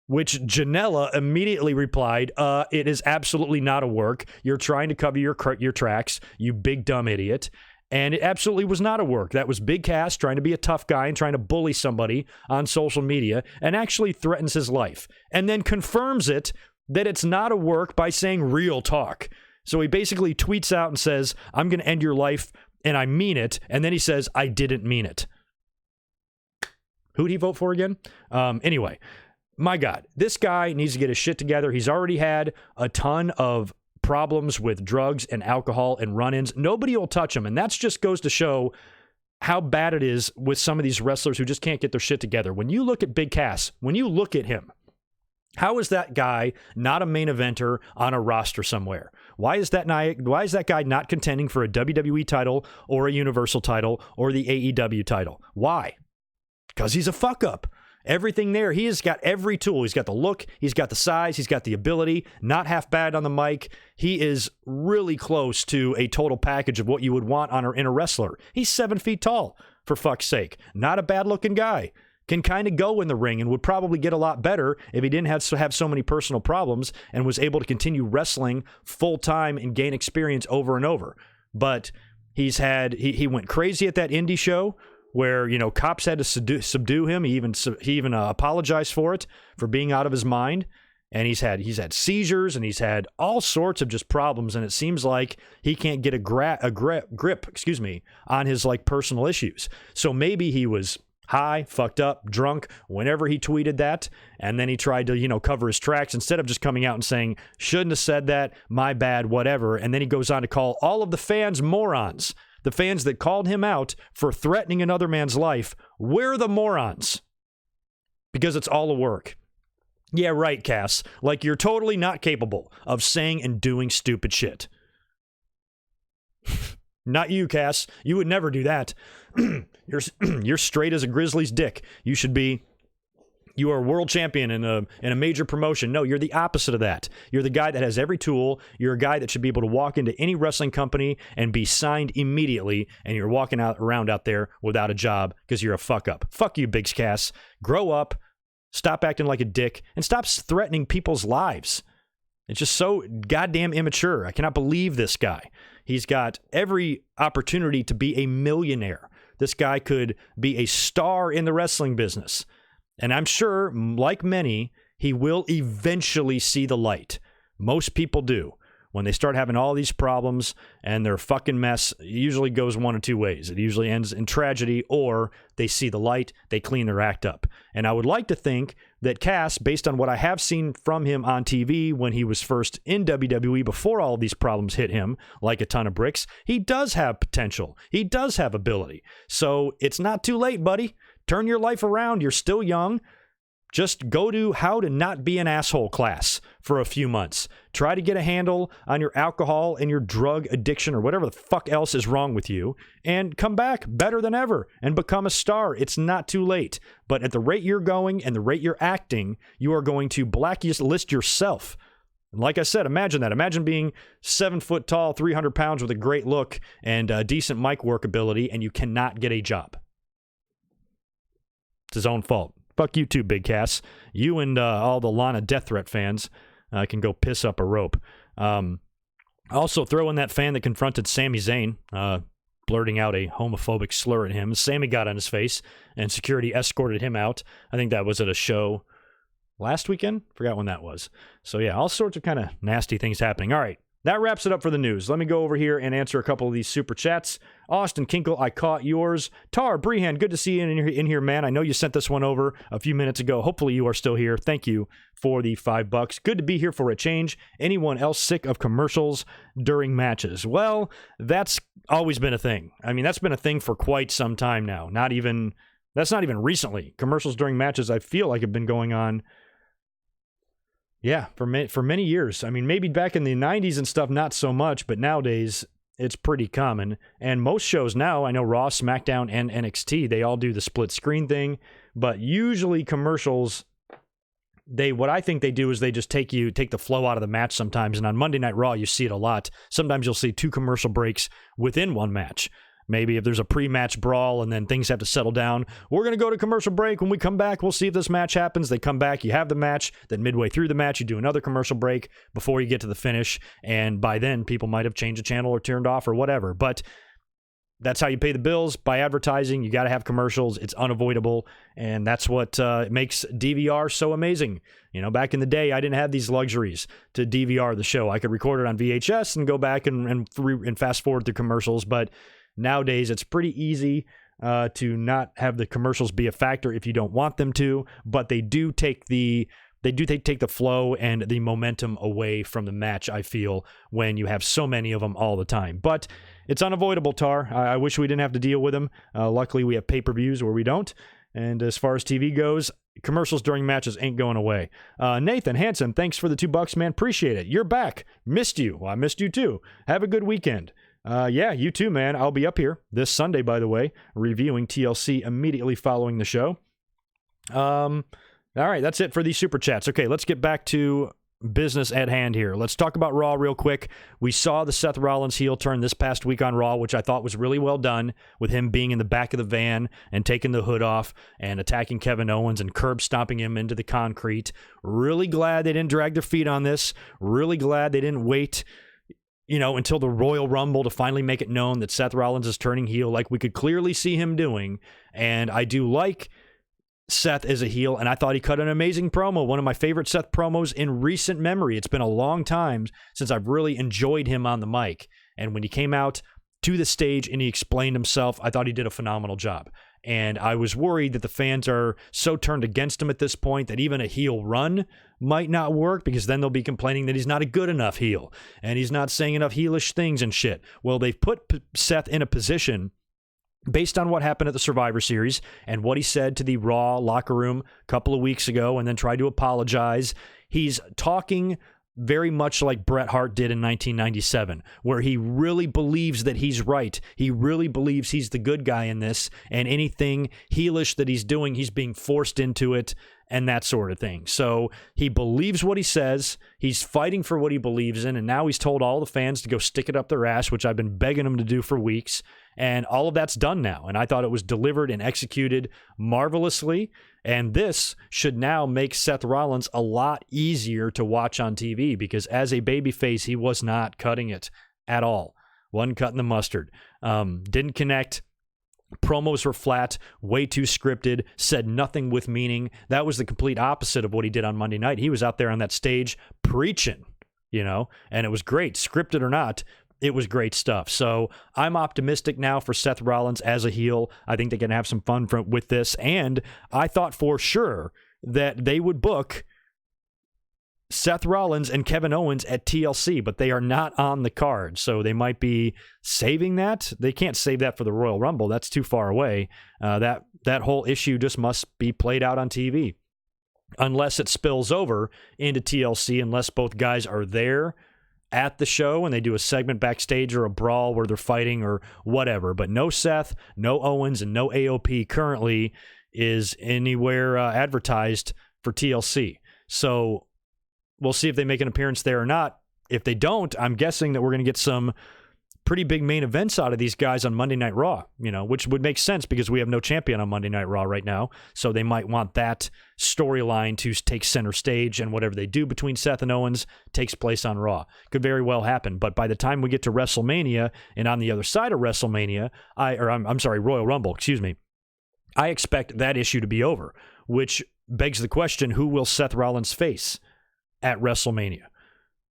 Which Janela immediately replied, "It is absolutely not a work. You're trying to cover your tracks, you big dumb idiot." And it absolutely was not a work. That was Big Cass trying to be a tough guy and trying to bully somebody on social media, and actually threatens his life. And then confirms it that it's not a work by saying real talk. So he basically tweets out and says, "I'm going to end your life, and I mean it." And then he says, "I didn't mean it." Who'd he vote for again? Anyway. My God, this guy needs to get his shit together. He's already had a ton of problems with drugs and alcohol and run-ins. Nobody will touch him, and that just goes to show how bad it is with some of these wrestlers who just can't get their shit together. When you look at Big Cass, when you look at him, how is that guy not a main eventer on a roster somewhere? Why is that guy not contending for a WWE title or a Universal title or the AEW title? Why? Because he's a fuck-up. Everything there. He has got every tool. He's got the look. He's got the size. He's got the ability. Not half bad on the mic. He is really close to a total package of what you would want in a wrestler. He's 7 feet tall, for fuck's sake. Not a bad-looking guy. Can kind of go in the ring and would probably get a lot better if he didn't have so many personal problems and was able to continue wrestling full-time and gain experience over and over. But he went crazy at that indie show where, cops had to subdue him. He even apologized for it, for being out of his mind. And he's had seizures, and he's had all sorts of just problems. And it seems like he can't get a grip, on his personal issues. So maybe he was high, fucked up, drunk, whenever he tweeted that, and then he tried to, cover his tracks instead of just coming out and saying, shouldn't have said that, my bad, whatever. And then he goes on to call all of the fans morons. The fans that called him out for threatening another man's life, we're the morons. Because it's all a work. Yeah, right, Cass. You're totally not capable of saying and doing stupid shit. Not you, Cass. You would never do that. You're straight as a grizzly's dick. You are a world champion in a major promotion. No, you're the opposite of that. You're the guy that has every tool. You're a guy that should be able to walk into any wrestling company and be signed immediately, and you're walking around out there without a job because you're a fuck up. Fuck you, Big Cass. Grow up, stop acting like a dick, and stop threatening people's lives. It's just so goddamn immature. I cannot believe this guy. He's got every opportunity to be a millionaire. This guy could be a star in the wrestling business. And I'm sure, like many, he will eventually see the light. Most people do. When they start having all these problems and they're a fucking mess, it usually goes one of two ways. It usually ends in tragedy, or they see the light, they clean their act up. And I would like to think that Cass, based on what I have seen from him on TV when he was first in WWE before all these problems hit him like a ton of bricks, he does have potential. He does have ability. So it's not too late, buddy. Turn your life around. You're still young. Just go to How to Not Be an Asshole class for a few months. Try to get a handle on your alcohol and your drug addiction or whatever the fuck else is wrong with you, and come back better than ever and become a star. It's not too late. But at the rate you're going and the rate you're acting, you are going to blacklist yourself. And like I said, imagine that. Imagine being 7 foot tall, 300 pounds with a great look and decent mic work ability, and you cannot get a job. It's his own fault. Fuck you too, Big Cass. You and all the Lana Death Threat fans can go piss up a rope. Also, throw in that fan that confronted Sami Zayn, blurting out a homophobic slur at him. Sami got on his face, and security escorted him out. I think that was at a show last weekend. Forgot when that was. So yeah, all sorts of kind of nasty things happening. All right. That wraps it up for the news. Let me go over here and answer a couple of these super chats. Austin Kinkle, I caught yours. Tar Brehan, good to see you in here, man. I know you sent this one over a few minutes ago. Hopefully you are still here. Thank you for the $5. Good to be here for a change. Anyone else sick of commercials during matches? Well, that's always been a thing. I mean, that's been a thing for quite some time now. That's not even recently. Commercials during matches, I feel like, have been going on. Yeah, for many years. I mean, maybe back in the 90s and stuff, not so much, but nowadays it's pretty common. And most shows now, I know Raw, SmackDown, and NXT, they all do the split screen thing. But usually commercials, what I think they do is they just take the flow out of the match sometimes. And on Monday Night Raw, you see it a lot. Sometimes you'll see 2 commercial breaks within one match. Maybe if there's a pre-match brawl and then things have to settle down, we're going to go to commercial break. When we come back, we'll see if this match happens. They come back, you have the match. Then midway through the match, you do another commercial break before you get to the finish. And by then, people might have changed the channel or turned off or whatever. But that's how you pay the bills, by advertising. You got to have commercials. It's unavoidable. And that's what makes DVR so amazing. You know, back in the day, I didn't have these luxuries to DVR the show. I could record it on VHS and go back and fast forward through commercials. But nowadays, it's pretty easy to not have the commercials be a factor if you don't want them to, but they do take the flow and the momentum away from the match, I feel, when you have so many of them all the time. But it's unavoidable, Tar. I wish we didn't have to deal with them. Luckily, we have pay-per-views where we don't. And as far as TV goes, commercials during matches ain't going away. Nathan Hansen, thanks for the $2, man. Appreciate it. You're back. Missed you. Well, I missed you too. Have a good weekend. Yeah, you too, man. I'll be up here this Sunday, by the way, reviewing TLC immediately following the show. All right, that's it for these super chats. Okay, let's get back to business at hand here. Let's talk about Raw real quick. We saw the Seth Rollins heel turn this past week on Raw, which I thought was really well done, with him being in the back of the van and taking the hood off and attacking Kevin Owens and curb stomping him into the concrete. Really glad they didn't drag their feet on this. Really glad they didn't wait, until the Royal Rumble to finally make it known that Seth Rollins is turning heel, like we could clearly see him doing. And I do like Seth is a heel, and I thought he cut an amazing promo, one of my favorite Seth promos in recent memory. It's been a long time since I've really enjoyed him on the mic, and when he came out to the stage and he explained himself, I thought he did a phenomenal job. And I was worried that the fans are so turned against him at this point that even a heel run might not work, because then they'll be complaining that he's not a good enough heel and he's not saying enough heelish things and shit. Well, they've put Seth in a position, based on what happened at the Survivor Series and what he said to the Raw locker room a couple of weeks ago and then tried to apologize. He's talking very much like Bret Hart did in 1997, where he really believes that he's right. He really believes he's the good guy in this, and anything heelish that he's doing, he's being forced into it and that sort of thing. So he believes what he says. He's fighting for what he believes in, and now he's told all the fans to go stick it up their ass, which I've been begging him to do for weeks. And all of that's done now. And I thought it was delivered and executed marvelously. And this should now make Seth Rollins a lot easier to watch on TV, because as a babyface, he was not cutting it at all. Wasn't cutting the mustard. Didn't connect. Promos were flat, way too scripted, said nothing with meaning. That was the complete opposite of what he did on Monday night. He was out there on that stage preaching, and it was great. Scripted or not, it was great stuff. So I'm optimistic now for Seth Rollins as a heel. I think they can have some fun with this. And I thought for sure that they would book Seth Rollins and Kevin Owens at TLC, but they are not on the card. So they might be saving that. They can't save that for the Royal Rumble. That's too far away. That whole issue just must be played out on TV. Unless it spills over into TLC, unless both guys are there at the show and they do a segment backstage or a brawl where they're fighting or whatever. But no Seth, no Owens, and no AOP currently is anywhere advertised for TLC. So we'll see if they make an appearance there or not. If they don't, I'm guessing that we're going to get some pretty big main events out of these guys on Monday Night Raw, which would make sense because we have no champion on Monday Night Raw right now. So they might want that storyline to take center stage, and whatever they do between Seth and Owens takes place on Raw. Could very well happen. But by the time we get to WrestleMania, and on the other side of WrestleMania, Royal Rumble, I expect that issue to be over, which begs the question, who will Seth Rollins face at WrestleMania?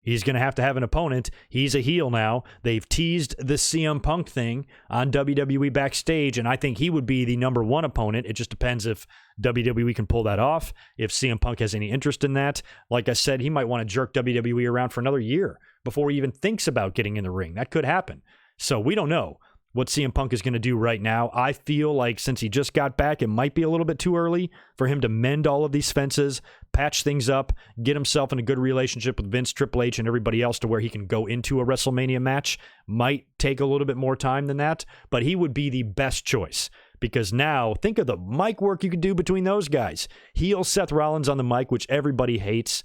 He's going to have an opponent. He's a heel now. They've teased the CM Punk thing on WWE Backstage, and I think he would be the number one opponent. It just depends if WWE can pull that off, if CM Punk has any interest in that. Like I said, he might want to jerk WWE around for another year before he even thinks about getting in the ring. That could happen. So we don't know what CM Punk is going to do right now. I feel like since he just got back, it might be a little bit too early for him to mend all of these fences, patch things up, get himself in a good relationship with Vince, Triple H, and everybody else to where he can go into a WrestleMania match. Might take a little bit more time than that, but he would be the best choice, because now think of the mic work you could do between those guys. Heel Seth Rollins on the mic, which everybody hates,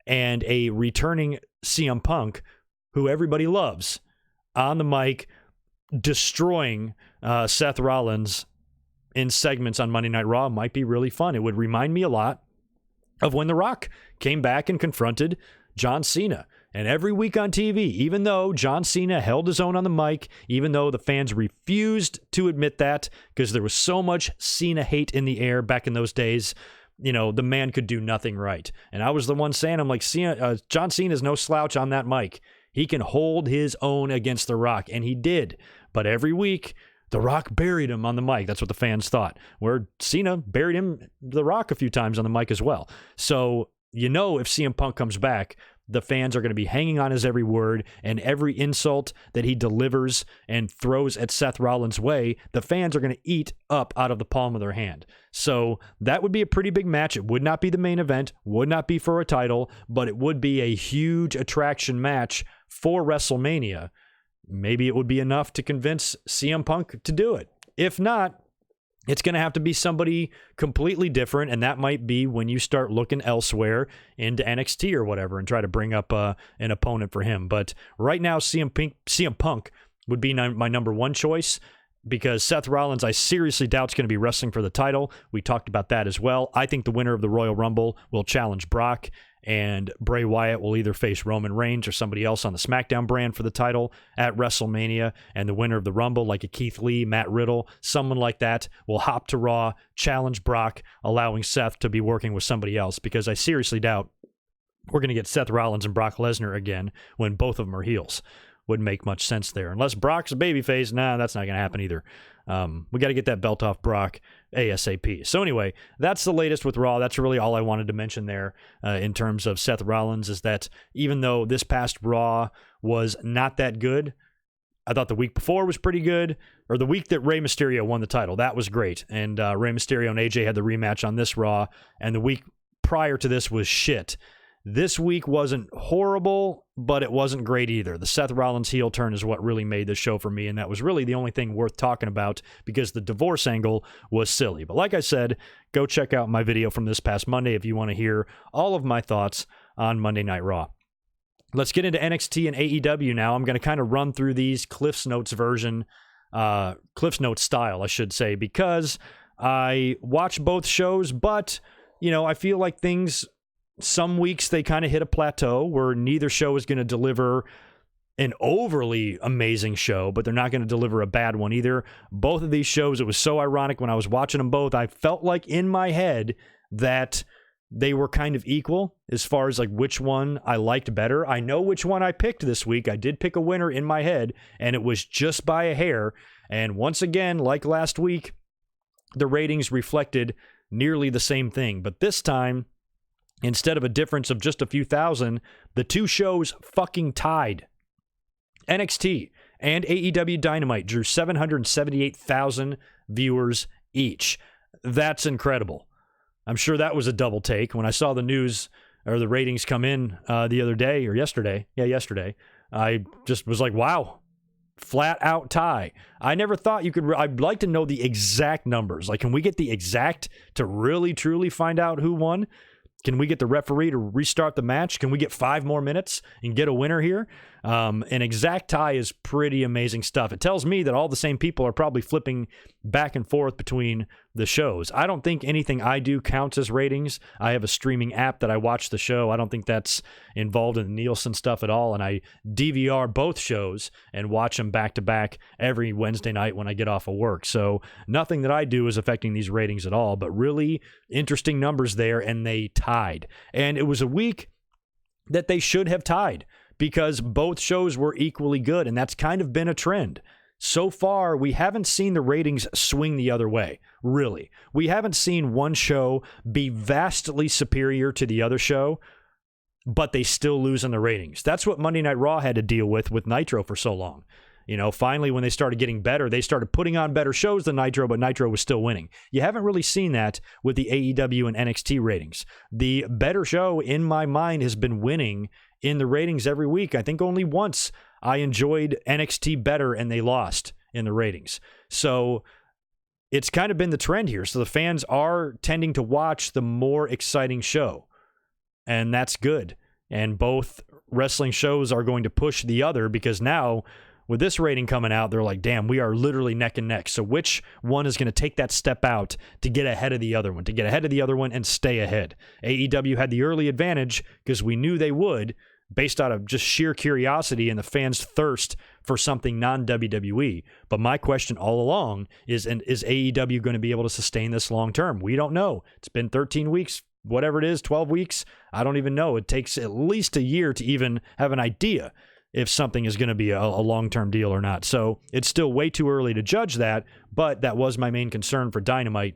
and a returning CM Punk, who everybody loves, on the mic, destroying Seth Rollins in segments on Monday Night Raw might be really fun. It would remind me a lot of when The Rock came back and confronted John Cena. And every week on TV, even though John Cena held his own on the mic, even though the fans refused to admit that because there was so much Cena hate in the air back in those days, the man could do nothing right. And I was the one saying, I'm like, John Cena is no slouch on that mic. He can hold his own against The Rock, and he did. But every week, The Rock buried him on the mic. That's what the fans thought. Where Cena buried The Rock a few times on the mic as well. So, if CM Punk comes back, the fans are going to be hanging on his every word, and every insult that he delivers and throws at Seth Rollins' way, the fans are going to eat up out of the palm of their hand. So that would be a pretty big match. It would not be the main event, would not be for a title, but it would be a huge attraction match for WrestleMania. Maybe it would be enough to convince CM Punk to do it. If not, it's going to have to be somebody completely different, and that might be when you start looking elsewhere into NXT or whatever and try to bring up an opponent for him. But right now, CM Punk would be my number one choice, because Seth Rollins, I seriously doubt, is going to be wrestling for the title. We talked about that as well. I think the winner of the Royal Rumble will challenge Brock, and Bray Wyatt will either face Roman Reigns or somebody else on the SmackDown brand for the title at WrestleMania, and the winner of the Rumble, like a Keith Lee, Matt Riddle, someone like that, will hop to Raw, challenge Brock, allowing Seth to be working with somebody else, because I seriously doubt we're going to get Seth Rollins and Brock Lesnar again when both of them are heels. Wouldn't make much sense there. Unless Brock's a babyface, that's not going to happen either. We got to get that belt off Brock ASAP. So anyway, that's the latest with Raw. That's really all I wanted to mention there in terms of Seth Rollins, is that even though this past Raw was not that good, I thought the week before was pretty good, or the week that Rey Mysterio won the title, that was great. And Rey Mysterio and AJ had the rematch on this Raw, and the week prior to this was shit. This week wasn't horrible, but it wasn't great either. The Seth Rollins heel turn is what really made this show for me, and that was really the only thing worth talking about, because the divorce angle was silly. But like I said, go check out my video from this past Monday if you want to hear all of my thoughts on Monday Night Raw. Let's get into NXT and AEW now. I'm going to kind of run through these Cliff's Notes style, I should say, because I watch both shows, but, I feel like some weeks they kind of hit a plateau where neither show is going to deliver an overly amazing show, but they're not going to deliver a bad one either. Both of these shows, it was so ironic when I was watching them both, I felt like in my head that they were kind of equal as far as like which one I liked better. I know which one I picked this week. I did pick a winner in my head, and it was just by a hair. And once again, like last week, the ratings reflected nearly the same thing. But this time, instead of a difference of just a few thousand, the two shows fucking tied. NXT and AEW Dynamite drew 778,000 viewers each. That's incredible. I'm sure that was a double take. When I saw the news or the ratings come in the other day, or yesterday, I just was like, wow, flat out tie. I never thought you could, I'd like to know the exact numbers. Like, can we get the exact to really, truly find out who won? Can we get the referee to restart the match? Can we get 5 more minutes and get a winner here? An exact tie is pretty amazing stuff. It tells me that all the same people are probably flipping back and forth between the shows. I don't think anything I do counts as ratings. I have a streaming app that I watch the show. I don't think that's involved in the Nielsen stuff at all, and I DVR both shows and watch them back to back every Wednesday night when I get off of work. So nothing that I do is affecting these ratings at all, but really interesting numbers there, and they tied. And it was a week that they should have tied, because both shows were equally good, and that's kind of been a trend. So far, we haven't seen the ratings swing the other way, really. We haven't seen one show be vastly superior to the other show, but they still lose in the ratings. That's what Monday Night Raw had to deal with Nitro for so long. Finally, when they started getting better, they started putting on better shows than Nitro, but Nitro was still winning. You haven't really seen that with the AEW and NXT ratings. The better show, in my mind, has been winning in the ratings every week. I think only once I enjoyed NXT better and they lost in the ratings. So it's kind of been the trend here. So the fans are tending to watch the more exciting show, and that's good. And both wrestling shows are going to push the other, because now with this rating coming out, they're like, damn, we are literally neck and neck. So which one is going to take that step out to get ahead of the other one, and stay ahead? AEW had the early advantage because we knew they would, based out of just sheer curiosity and the fans' thirst for something non-WWE. But my question all along is AEW going to be able to sustain this long term? We don't know. It's been 13 weeks, whatever it is, 12 weeks. I don't even know. It takes at least a year to even have an idea if something is going to be a long-term deal or not. So it's still way too early to judge that, but that was my main concern for Dynamite,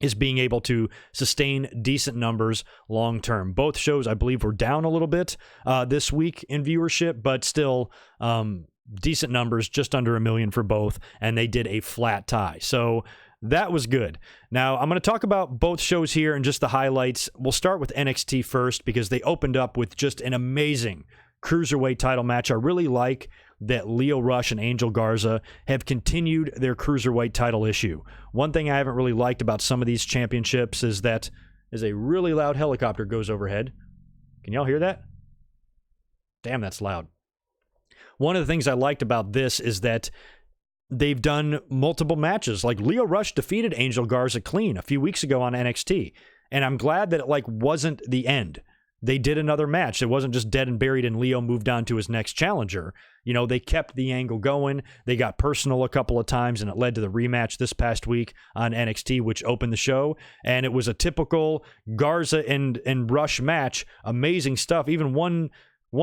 is being able to sustain decent numbers long-term. Both shows, I believe, were down a little bit this week in viewership, but still decent numbers, just under 1 million for both, and they did a flat tie. So that was good. Now, I'm going to talk about both shows here and just the highlights. We'll start with NXT first, because they opened up with just an amazing Cruiserweight title match. I really like that Lio Rush and Angel Garza have continued their cruiserweight title issue. One thing I haven't really liked about some of these championships is that as a really loud helicopter goes overhead. Can y'all hear that? Damn, that's loud. One of the things I liked about this is that they've done multiple matches. Like Lio Rush defeated Angel Garza clean a few weeks ago on NXT. And I'm glad that it wasn't the end. They did another match. It wasn't just dead and buried and Lio moved on to his next challenger. They kept the angle going. They got personal a couple of times, and it led to the rematch this past week on NXT, which opened the show. And it was a typical Garza and Rush match. Amazing stuff. Even one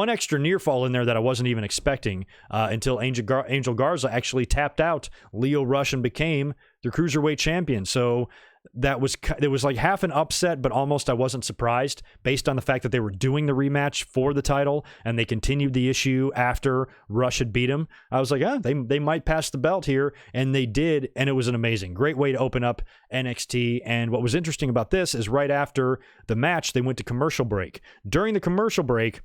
extra near fall in there that I wasn't even expecting until Angel Garza actually tapped out Lio Rush and became the Cruiserweight champion. So there was like half an upset, but almost I wasn't surprised based on the fact that they were doing the rematch for the title and they continued the issue after Rush had beat him. I was like, they might pass the belt here, and they did, and it was an great way to open up NXT. And what was interesting about this is right after the match, they went to commercial break. During the commercial break,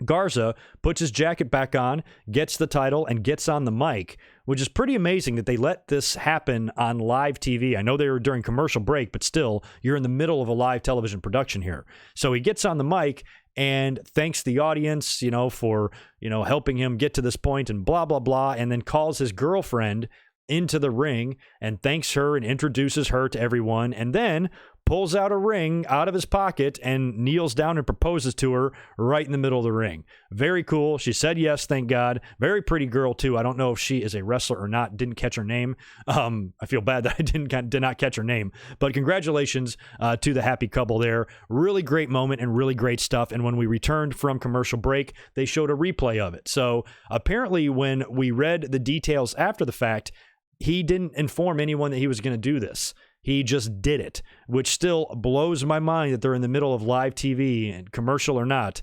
Garza puts his jacket back on, gets the title, and gets on the mic, which is pretty amazing that they let this happen on live TV. I know they were during commercial break, but still, you're in the middle of a live television production here. So he gets on the mic and thanks the audience, for, helping him get to this point and blah, blah, blah, and then calls his girlfriend into the ring and thanks her and introduces her to everyone, and then pulls out a ring out of his pocket and kneels down and proposes to her right in the middle of the ring. Very cool. She said yes, thank God. Very pretty girl, too. I don't know if she is a wrestler or not. Didn't catch her name. I feel bad that I did not catch her name. But congratulations to the happy couple there. Really great moment and really great stuff. And when we returned from commercial break, they showed a replay of it. So apparently when we read the details after the fact, he didn't inform anyone that he was going to do this. He just did it, which still blows my mind that they're in the middle of live TV, and commercial or not,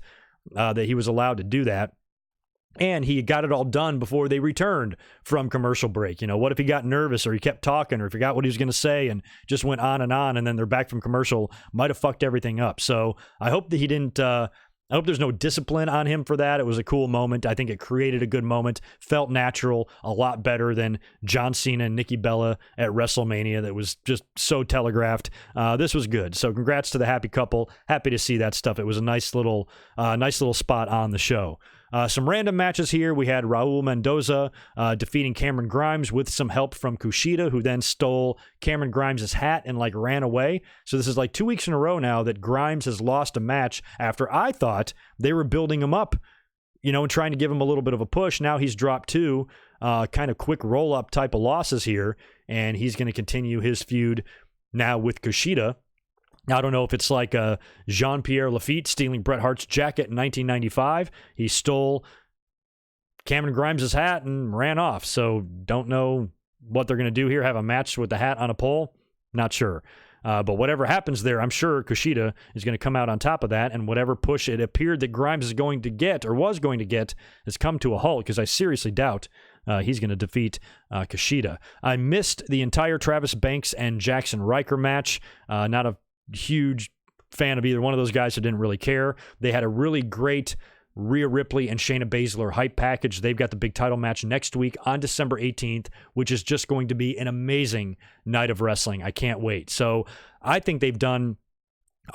that he was allowed to do that. And he got it all done before they returned from commercial break. What if he got nervous or he kept talking or he forgot what he was going to say and just went on, and then they're back from commercial, might have fucked everything up. So I hope that he didn't... I hope there's no discipline on him for that. It was a cool moment. I think it created a good moment. Felt natural, a lot better than John Cena and Nikki Bella at WrestleMania. That was just so telegraphed. This was good. So congrats to the happy couple. Happy to see that stuff. It was a nice little spot on the show. Some random matches here. We had Raul Mendoza defeating Cameron Grimes with some help from Kushida, who then stole Cameron Grimes' hat and ran away. So this is 2 weeks in a row now that Grimes has lost a match after I thought they were building him up, and trying to give him a little bit of a push. Now he's dropped two kind of quick roll-up type of losses here, and he's going to continue his feud now with Kushida. Now, I don't know if it's like Jean-Pierre Lafitte stealing Bret Hart's jacket in 1995. He stole Cameron Grimes' hat and ran off. So don't know what they're going to do here. Have a match with the hat on a pole? Not sure. But whatever happens there, I'm sure Kushida is going to come out on top of that. And whatever push it appeared that Grimes is going to get or was going to get has come to a halt, because I seriously doubt he's going to defeat Kushida. I missed the entire Travis Banks and Jackson Riker match. Not a huge fan of either one of those guys, who didn't really care. They had a really great Rhea Ripley and Shayna Baszler hype package. They've got the big title match next week on December 18th, which is just going to be an amazing night of wrestling. I can't wait. So I think they've done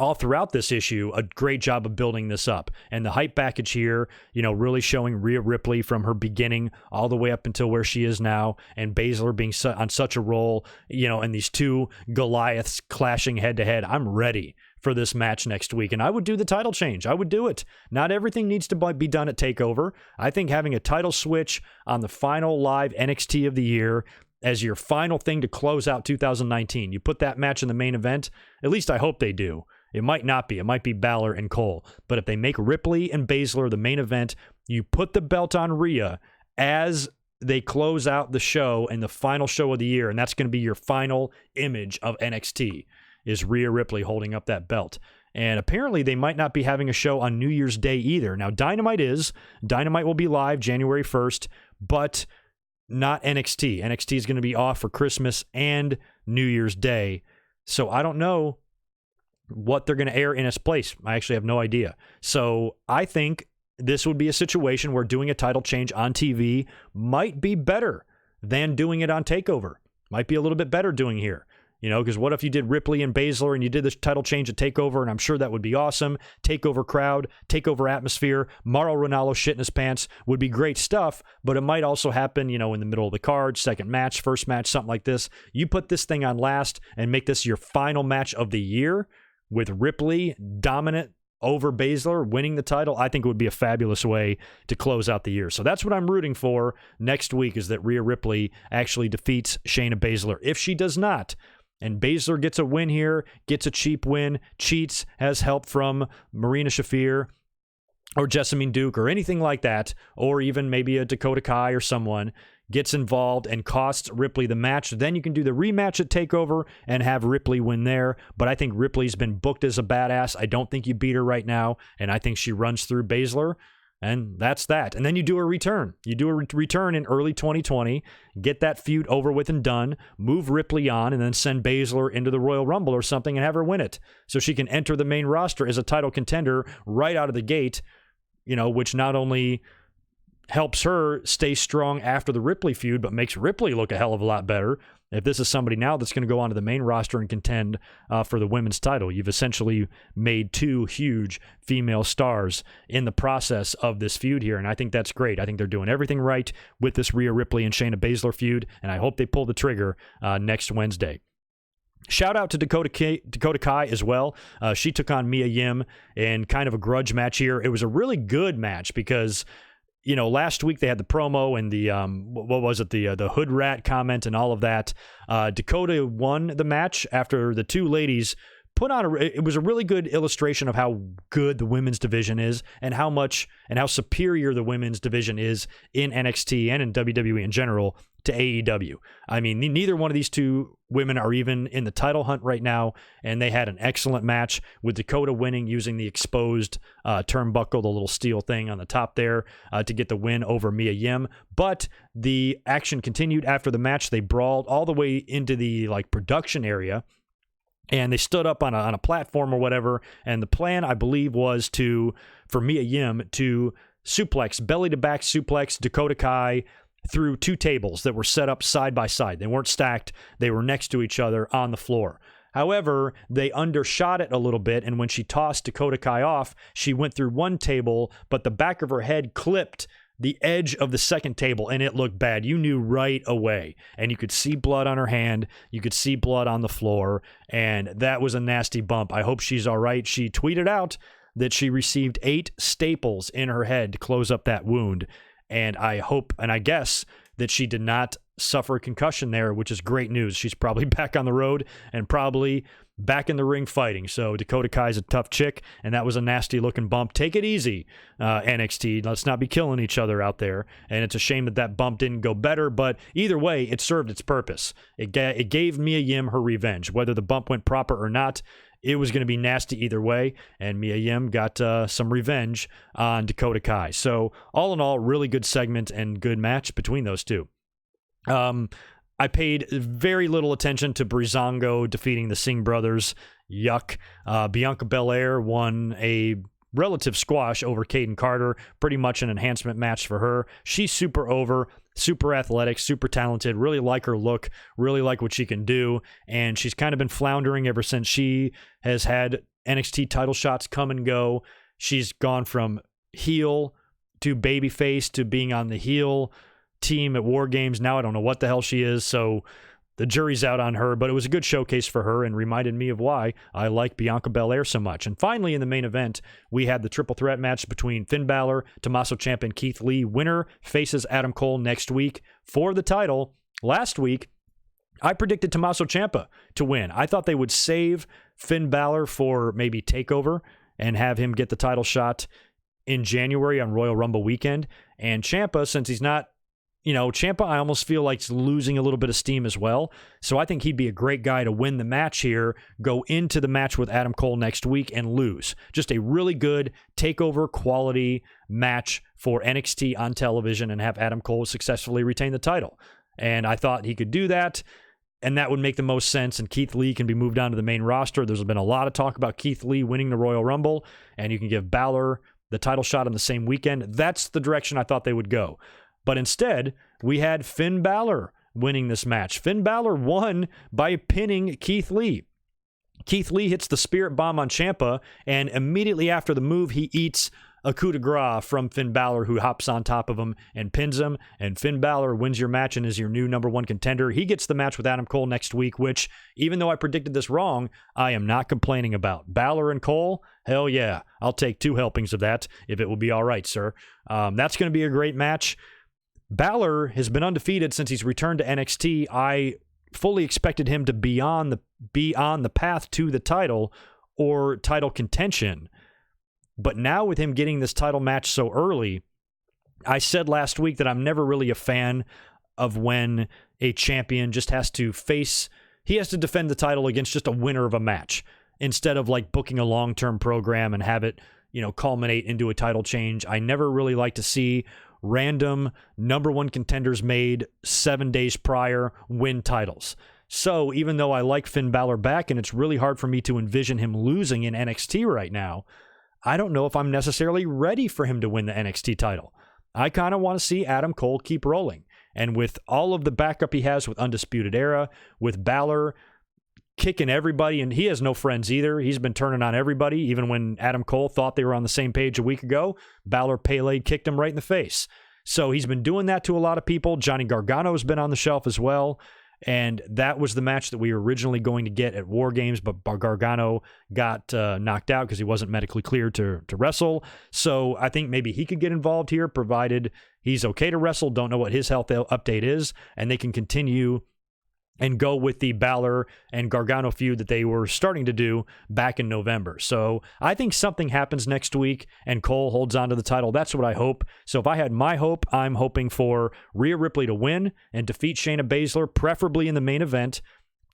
all throughout this issue a great job of building this up. And the hype package here, really showing Rhea Ripley from her beginning all the way up until where she is now, and Baszler being on such a roll, and these two Goliaths clashing head to head. I'm ready for this match next week, and I would do the title change. I would do it. Not everything needs to be done at TakeOver. I think having a title switch on the final live NXT of the year as your final thing to close out 2019, you put that match in the main event. At least I hope they do. It might not be. It might be Balor and Cole. But if they make Ripley and Baszler the main event, you put the belt on Rhea as they close out the show and the final show of the year, and that's going to be your final image of NXT, is Rhea Ripley holding up that belt. And apparently they might not be having a show on New Year's Day either. Now, Dynamite will be live January 1st, but not NXT. NXT is going to be off for Christmas and New Year's Day. So I don't know what they're going to air in its place. I actually have no idea. So I think this would be a situation where doing a title change on TV might be better than doing it on TakeOver. Might be a little bit better doing here. Because what if you did Ripley and Baszler and you did this title change at TakeOver, and I'm sure that would be awesome. TakeOver crowd, TakeOver atmosphere, Mauro Ranallo shit in his pants would be great stuff, but it might also happen, in the middle of the card, second match, first match, something like this. You put this thing on last and make this your final match of the year with Ripley dominant over Baszler winning the title. I think it would be a fabulous way to close out the year. So that's what I'm rooting for next week, is that Rhea Ripley actually defeats Shayna Baszler. If she does not, and Baszler gets a win here, gets a cheap win, cheats, has help from Marina Shafir or Jessamine Duke or anything like that, or even maybe a Dakota Kai or someone gets involved and costs Ripley the match, then you can do the rematch at TakeOver and have Ripley win there. But I think Ripley's been booked as a badass. I don't think you beat her right now, and I think she runs through Baszler. And that's that. And then you do a return. You do a return in early 2020, get that feud over with and done, move Ripley on, and then send Baszler into the Royal Rumble or something and have her win it. So she can enter the main roster as a title contender right out of the gate, which not only helps her stay strong after the Ripley feud, but makes Ripley look a hell of a lot better. If this is somebody now that's going to go onto the main roster and contend for the women's title, you've essentially made two huge female stars in the process of this feud here, and I think that's great. I think they're doing everything right with this Rhea Ripley and Shayna Baszler feud, and I hope they pull the trigger next Wednesday. Shout out to Dakota Kai as well. She took on Mia Yim in kind of a grudge match here. It was a really good match because last week they had the promo and the, the hood rat comment and all of that. Dakota won the match after the two ladies put on it was a really good illustration of how good the women's division is and how much and how superior the women's division is in NXT and in WWE in general to AEW. I mean, neither one of these two women are even in the title hunt right now, and they had an excellent match with Dakota winning using the exposed turnbuckle, the little steel thing on the top there, to get the win over Mia Yim. But the action continued after the match. They brawled all the way into the production area, and they stood up on a platform or whatever, and the plan, I believe, was for Mia Yim to belly to back suplex Dakota Kai through two tables that were set up side by side. They weren't stacked. They were next to each other on the floor. However, they undershot it a little bit, and when she tossed Dakota Kai off, she went through one table, but the back of her head clipped the edge of the second table, and it looked bad. You knew right away, and you could see blood on her hand. You could see blood on the floor, and that was a nasty bump. I hope she's all right. She tweeted out that she received 8 staples in her head to close up that wound, and I hope, and I guess, that she did not suffer a concussion there, which is great news. She's probably back on the road and probably back in the ring fighting. So Dakota Kai's a tough chick, and that was a nasty-looking bump. Take it easy, NXT. Let's not be killing each other out there. And it's a shame that bump didn't go better, but either way, it served its purpose. It gave Mia Yim her revenge. Whether the bump went proper or not, it was going to be nasty either way, and Mia Yim got some revenge on Dakota Kai. So all in all, really good segment and good match between those two. I paid very little attention to Breezango defeating the Singh brothers. Yuck. Bianca Belair won a relative squash over Kaden Carter. Pretty much an enhancement match for her. She's super over, super athletic, super talented. Really like her look. Really like what she can do. And she's kind of been floundering ever since she has had NXT title shots come and go. She's gone from heel to babyface to being on the heel team at War Games. Now I don't know what the hell she is, so the jury's out on her, but it was a good showcase for her and reminded me of why I like Bianca Belair so much. And finally, in the main event, we had the triple threat match between Finn Balor, Tommaso Ciampa, and Keith Lee. Winner faces Adam Cole next week for the title. Last week, I predicted Tommaso Ciampa to win. I thought they would save Finn Balor for maybe TakeOver and have him get the title shot in January on Royal Rumble weekend. And Ciampa, since he's not Ciampa, I almost feel like he's losing a little bit of steam as well. So I think he'd be a great guy to win the match here, go into the match with Adam Cole next week and lose. Just a really good takeover quality match for NXT on television and have Adam Cole successfully retain the title. And I thought he could do that, and that would make the most sense, and Keith Lee can be moved on to the main roster. There's been a lot of talk about Keith Lee winning the Royal Rumble, and you can give Balor the title shot on the same weekend. That's the direction I thought they would go. But instead, we had Finn Balor winning this match. Finn Balor won by pinning Keith Lee. Keith Lee hits the Spirit Bomb on Ciampa, and immediately after the move, he eats a coup de grace from Finn Balor, who hops on top of him and pins him, and Finn Balor wins your match and is your new number one contender. He gets the match with Adam Cole next week, which, even though I predicted this wrong, I am not complaining about. Balor and Cole, hell yeah. I'll take 2 helpings of that if it will be all right, sir. That's going to be a great match. Balor has been undefeated since he's returned to NXT. I fully expected him to be on the path to the title or title contention. But now with him getting this title match so early, I said last week that I'm never really a fan of when a champion just has to defend the title against just a winner of a match instead of like booking a long-term program and have it, culminate into a title change. I never really like to see random number one contenders made 7 days prior win titles. So even though I like Finn Balor back and it's really hard for me to envision him losing in NXT right now, I don't know if I'm necessarily ready for him to win the NXT title. I kind of want to see Adam Cole keep rolling. And with all of the backup he has with Undisputed Era, with Balor kicking everybody, and he has no friends either. He's been turning on everybody. Even when Adam Cole thought they were on the same page a week ago, Balor Pele kicked him right in the face. So he's been doing that to a lot of people. Johnny Gargano's been on the shelf as well. And that was the match that we were originally going to get at War Games, but Gargano got knocked out because he wasn't medically cleared to wrestle. So I think maybe he could get involved here, provided he's okay to wrestle. Don't know what his health update is, and they can continue and go with the Balor and Gargano feud that they were starting to do back in November. So I think something happens next week and Cole holds on to the title. That's what I hope. So if I had my hope, I'm hoping for Rhea Ripley to win and defeat Shayna Baszler, preferably in the main event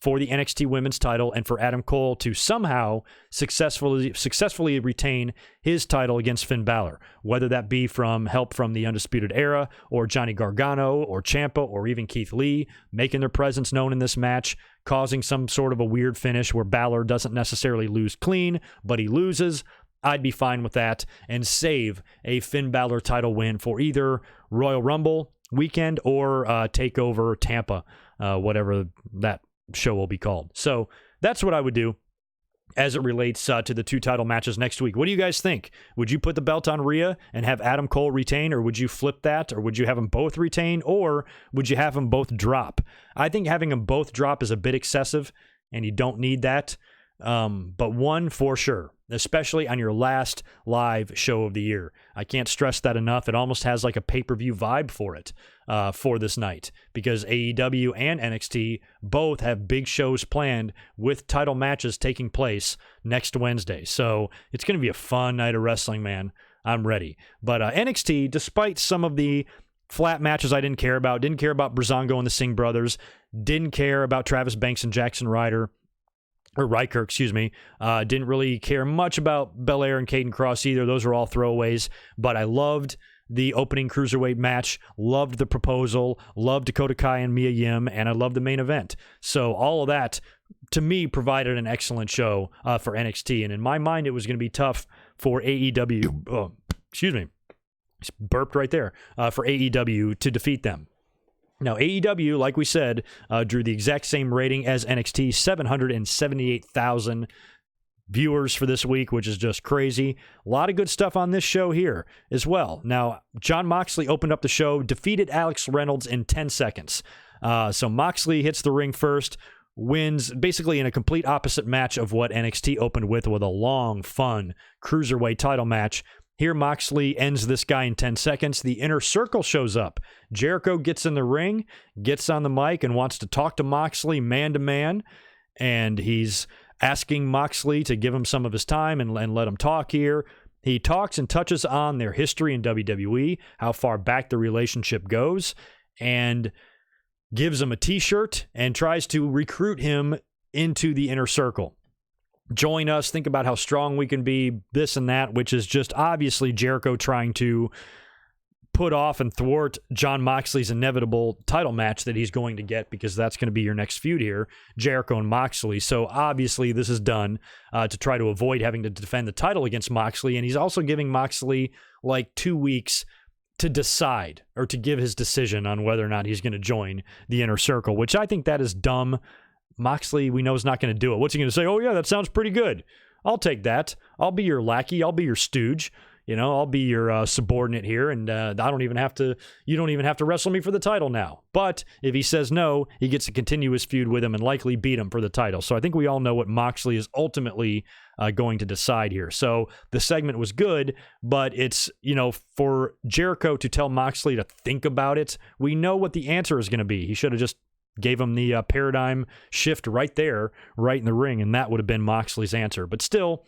for the NXT Women's title, and for Adam Cole to somehow successfully retain his title against Finn Balor, whether that be from help from the Undisputed Era or Johnny Gargano or Ciampa or even Keith Lee making their presence known in this match, causing some sort of a weird finish where Balor doesn't necessarily lose clean, but he loses. I'd be fine with that and save a Finn Balor title win for either Royal Rumble weekend or TakeOver Tampa, whatever that show will be called. So that's what I would do as it relates to the 2 title matches next week. What do you guys think? Would you put the belt on Rhea and have Adam Cole retain, or would you flip that, or would you have them both retain, or would you have them both drop? I think having them both drop is a bit excessive, and you don't need that. But one for sure, especially on your last live show of the year. I can't stress that enough. It almost has like a pay-per-view vibe for it, for this night, because AEW and NXT both have big shows planned with title matches taking place next Wednesday. So it's going to be a fun night of wrestling, man. I'm ready. But NXT, despite some of the flat matches I didn't care about Breezango and the Singh brothers, didn't care about Travis Banks and Jackson Ryder, or Riker, didn't really care much about Belair and Caden Cross either. Those are all throwaways. But I loved the opening cruiserweight match, loved the proposal, loved Dakota Kai and Mia Yim, and I loved the main event. So all of that, to me, provided an excellent show for NXT. And in my mind, it was going to be tough for AEW. Just burped right there. For AEW to defeat them. Now, AEW, like we said, drew the exact same rating as NXT, 778,000 viewers for this week, which is just crazy. A lot of good stuff on this show here as well. Now, Jon Moxley opened up the show, defeated Alex Reynolds in 10 seconds. So Moxley hits the ring first, wins basically in a complete opposite match of what NXT opened with a long, fun cruiserweight title match. Here, Moxley ends this guy in 10 seconds. The Inner Circle shows up. Jericho gets in the ring, gets on the mic, and wants to talk to Moxley man to man. And he's asking Moxley to give him some of his time and let him talk here. He talks and touches on their history in WWE, how far back the relationship goes, and gives him a t-shirt and tries to recruit him into the Inner Circle. Join us, think about how strong we can be, this and that, which is just obviously Jericho trying to put off and thwart Jon Moxley's inevitable title match that he's going to get, because that's going to be your next feud here, Jericho and Moxley. So obviously this is done to try to avoid having to defend the title against Moxley, and he's also giving Moxley like 2 weeks to decide, or to give his decision on whether or not he's going to join the Inner Circle, which I think that is dumb. Moxley, we know, is not going to do it. What's he going to say? Oh yeah, that sounds pretty good. I'll take that. I'll be your lackey. I'll be your stooge. I'll be your subordinate here, and you don't even have to wrestle me for the title now. But if he says no, he gets a continuous feud with him and likely beat him for the title. So I think we all know what Moxley is ultimately going to decide here. So the segment was good, but it's, for Jericho to tell Moxley to think about it, we know what the answer is going to be. He should have just gave him the paradigm shift right there, right in the ring, and that would have been Moxley's answer. But still,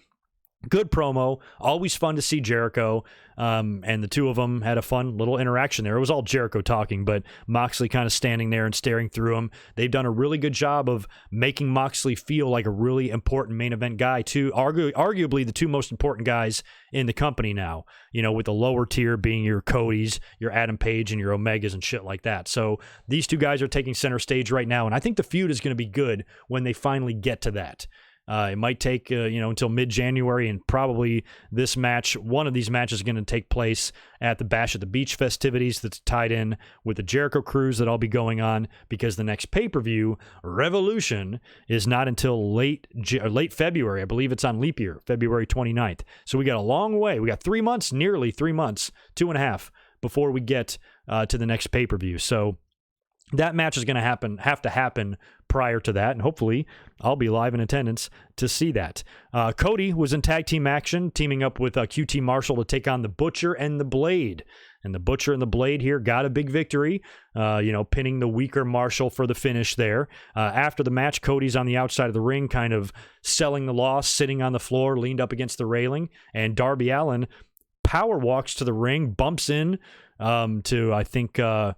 good promo, always fun to see Jericho, and the two of them had a fun little interaction there. It was all Jericho talking, but Moxley kind of standing there and staring through him. They've done a really good job of making Moxley feel like a really important main event guy, too. Arguably the two most important guys in the company now, with the lower tier being your Codys, your Adam Page, and your Omegas and shit like that. So these two guys are taking center stage right now, and I think the feud is going to be good when they finally get to that. It might take, until mid-January, and probably this match, one of these matches is going to take place at the Bash at the Beach festivities that's tied in with the Jericho Cruise that I'll be going on, because the next pay-per-view, Revolution, is not until late February. I believe it's on leap year, February 29th. So we got a long way. We got 3 months, nearly 3 months, 2.5, before we get to the next pay-per-view. So that match is going to have to happen prior to that, and hopefully I'll be live in attendance to see that. Cody was in tag team action, teaming up with QT Marshall to take on the Butcher and the Blade. And the Butcher and the Blade here got a big victory, pinning the weaker Marshall for the finish there. After the match, Cody's on the outside of the ring, kind of selling the loss, sitting on the floor, leaned up against the railing, and Darby Allin power walks to the ring, bumps in to, I think, the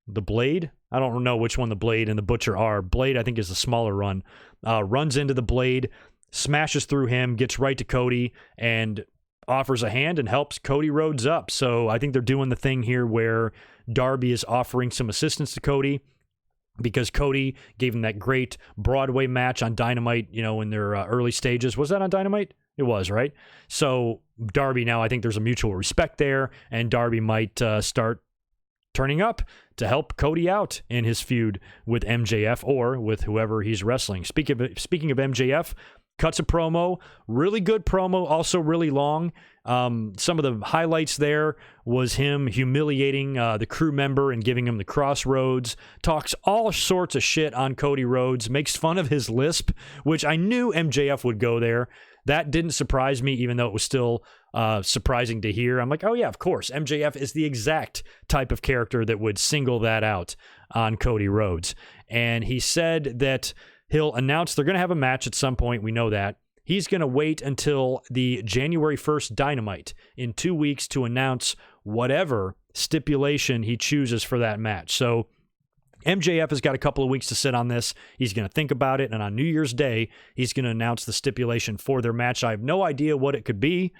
Blade. I don't know which one the Blade and the Butcher are. Blade, I think, is the smaller run. Runs into the Blade, smashes through him, gets right to Cody, and offers a hand and helps Cody Rhodes up. So I think they're doing the thing here where Darby is offering some assistance to Cody, because Cody gave him that great Broadway match on Dynamite, in their early stages. Was that on Dynamite? It was, right? So Darby now, I think there's a mutual respect there, and Darby might start turning up to help Cody out in his feud with MJF or with whoever he's wrestling. Speaking of MJF, cuts a promo, really good promo, also really long. Some of the highlights there was him humiliating the crew member and giving him the crossroads, talks all sorts of shit on Cody Rhodes, makes fun of his lisp, which I knew MJF would go there. That didn't surprise me, even though it was still surprising to hear. I'm like, oh yeah, of course. MJF is the exact type of character that would single that out on Cody Rhodes. And he said that he'll announce they're going to have a match at some point. We know that. He's going to wait until the January 1st Dynamite in 2 weeks to announce whatever stipulation he chooses for that match. So MJF has got a couple of weeks to sit on this. He's going to think about it, and on New Year's Day, he's going to announce the stipulation for their match. I have no idea what it could be.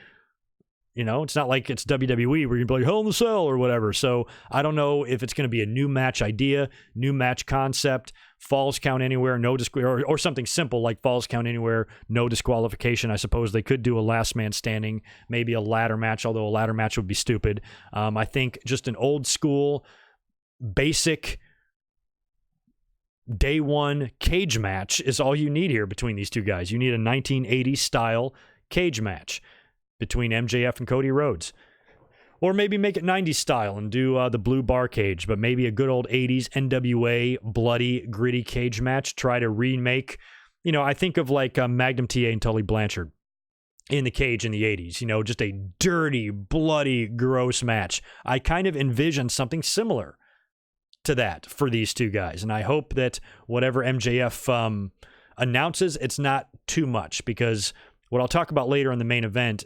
It's not like it's WWE where you'd be like, Hell in the Cell or whatever. So I don't know if it's going to be a new match idea, new match concept, falls count anywhere, or something simple like falls count anywhere, no disqualification. I suppose they could do a last man standing, maybe a ladder match, although a ladder match would be stupid. I think just an old school, basic day one cage match is all you need here between these two guys. You need a 1980s style cage match between MJF and Cody Rhodes. Or maybe make it 90s style and do the blue bar cage, but maybe a good old 80s NWA bloody, gritty cage match. Try to remake, I think of like Magnum TA and Tully Blanchard in the cage in the 80s, just a dirty, bloody, gross match. I kind of envision something similar to that for these two guys. And I hope that whatever MJF announces, it's not too much, because what I'll talk about later in the main event,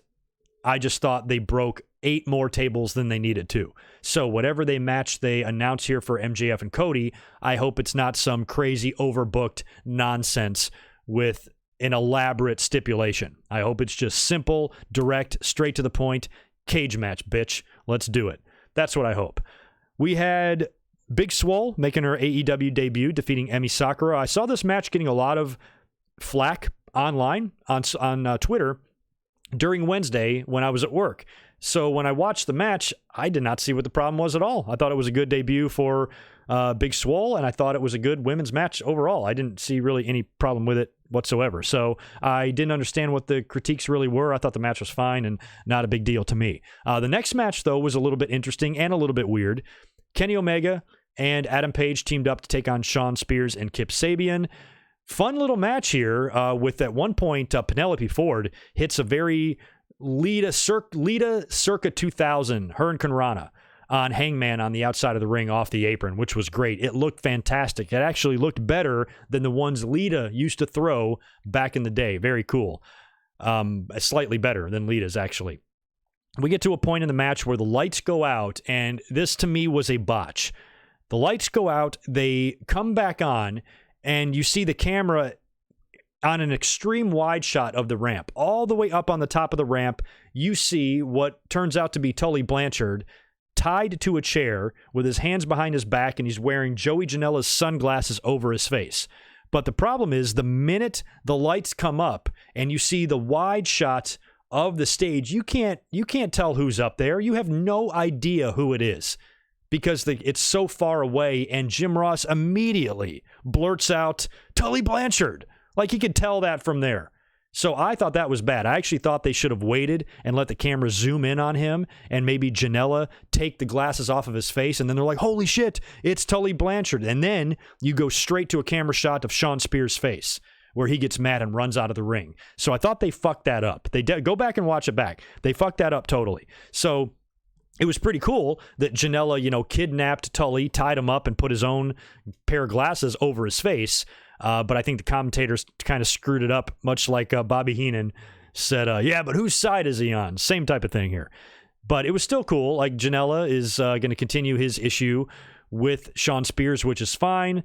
I just thought they broke 8 more tables than they needed to. So whatever they announce here for MJF and Cody, I hope it's not some crazy overbooked nonsense with an elaborate stipulation. I hope it's just simple, direct, straight to the point, cage match, bitch. Let's do it. That's what I hope. We had Big Swole making her AEW debut, defeating Emi Sakura. I saw this match getting a lot of flack online on Twitter during Wednesday when I was at work. So when I watched the match, I did not see what the problem was at all. I thought it was a good debut for Big Swole, and I thought it was a good women's match overall. I didn't see really any problem with it whatsoever. So I didn't understand what the critiques really were. I thought the match was fine and not a big deal to me. The next match, though, was a little bit interesting and a little bit weird. Kenny Omega and Adam Page teamed up to take on Shawn Spears and Kip Sabian. Fun little match here with, at one point, Penelope Ford hits a very Lita circa 2000 Hurricane Rana on Hangman on the outside of the ring off the apron, which was great. It looked fantastic. It actually looked better than the ones Lita used to throw back in the day. Very cool. Slightly better than Lita's, actually. We get to a point in the match where the lights go out, and this to me was a botch. The lights go out, they come back on, and you see the camera on an extreme wide shot of the ramp. All the way up on the top of the ramp, you see what turns out to be Tully Blanchard tied to a chair with his hands behind his back, and he's wearing Joey Janela's sunglasses over his face. But the problem is, the minute the lights come up and you see the wide shot of the stage, you can't tell who's up there. You have no idea who it is because it's so far away, and Jim Ross immediately blurts out, Tully Blanchard. Like he could tell that from there. So I thought that was bad. I actually thought they should have waited and let the camera zoom in on him and maybe Janela take the glasses off of his face, and then they're like, holy shit, it's Tully Blanchard. And then you go straight to a camera shot of Shawn Spears' face where he gets mad and runs out of the ring. So I thought they fucked that up. Go back and watch it back. They fucked that up totally. So it was pretty cool that Janela, kidnapped Tully, tied him up, and put his own pair of glasses over his face. But I think the commentators kind of screwed it up, much like Bobby Heenan said, yeah, but whose side is he on? Same type of thing here. But it was still cool. Like, Janela is going to continue his issue with Shawn Spears, which is fine.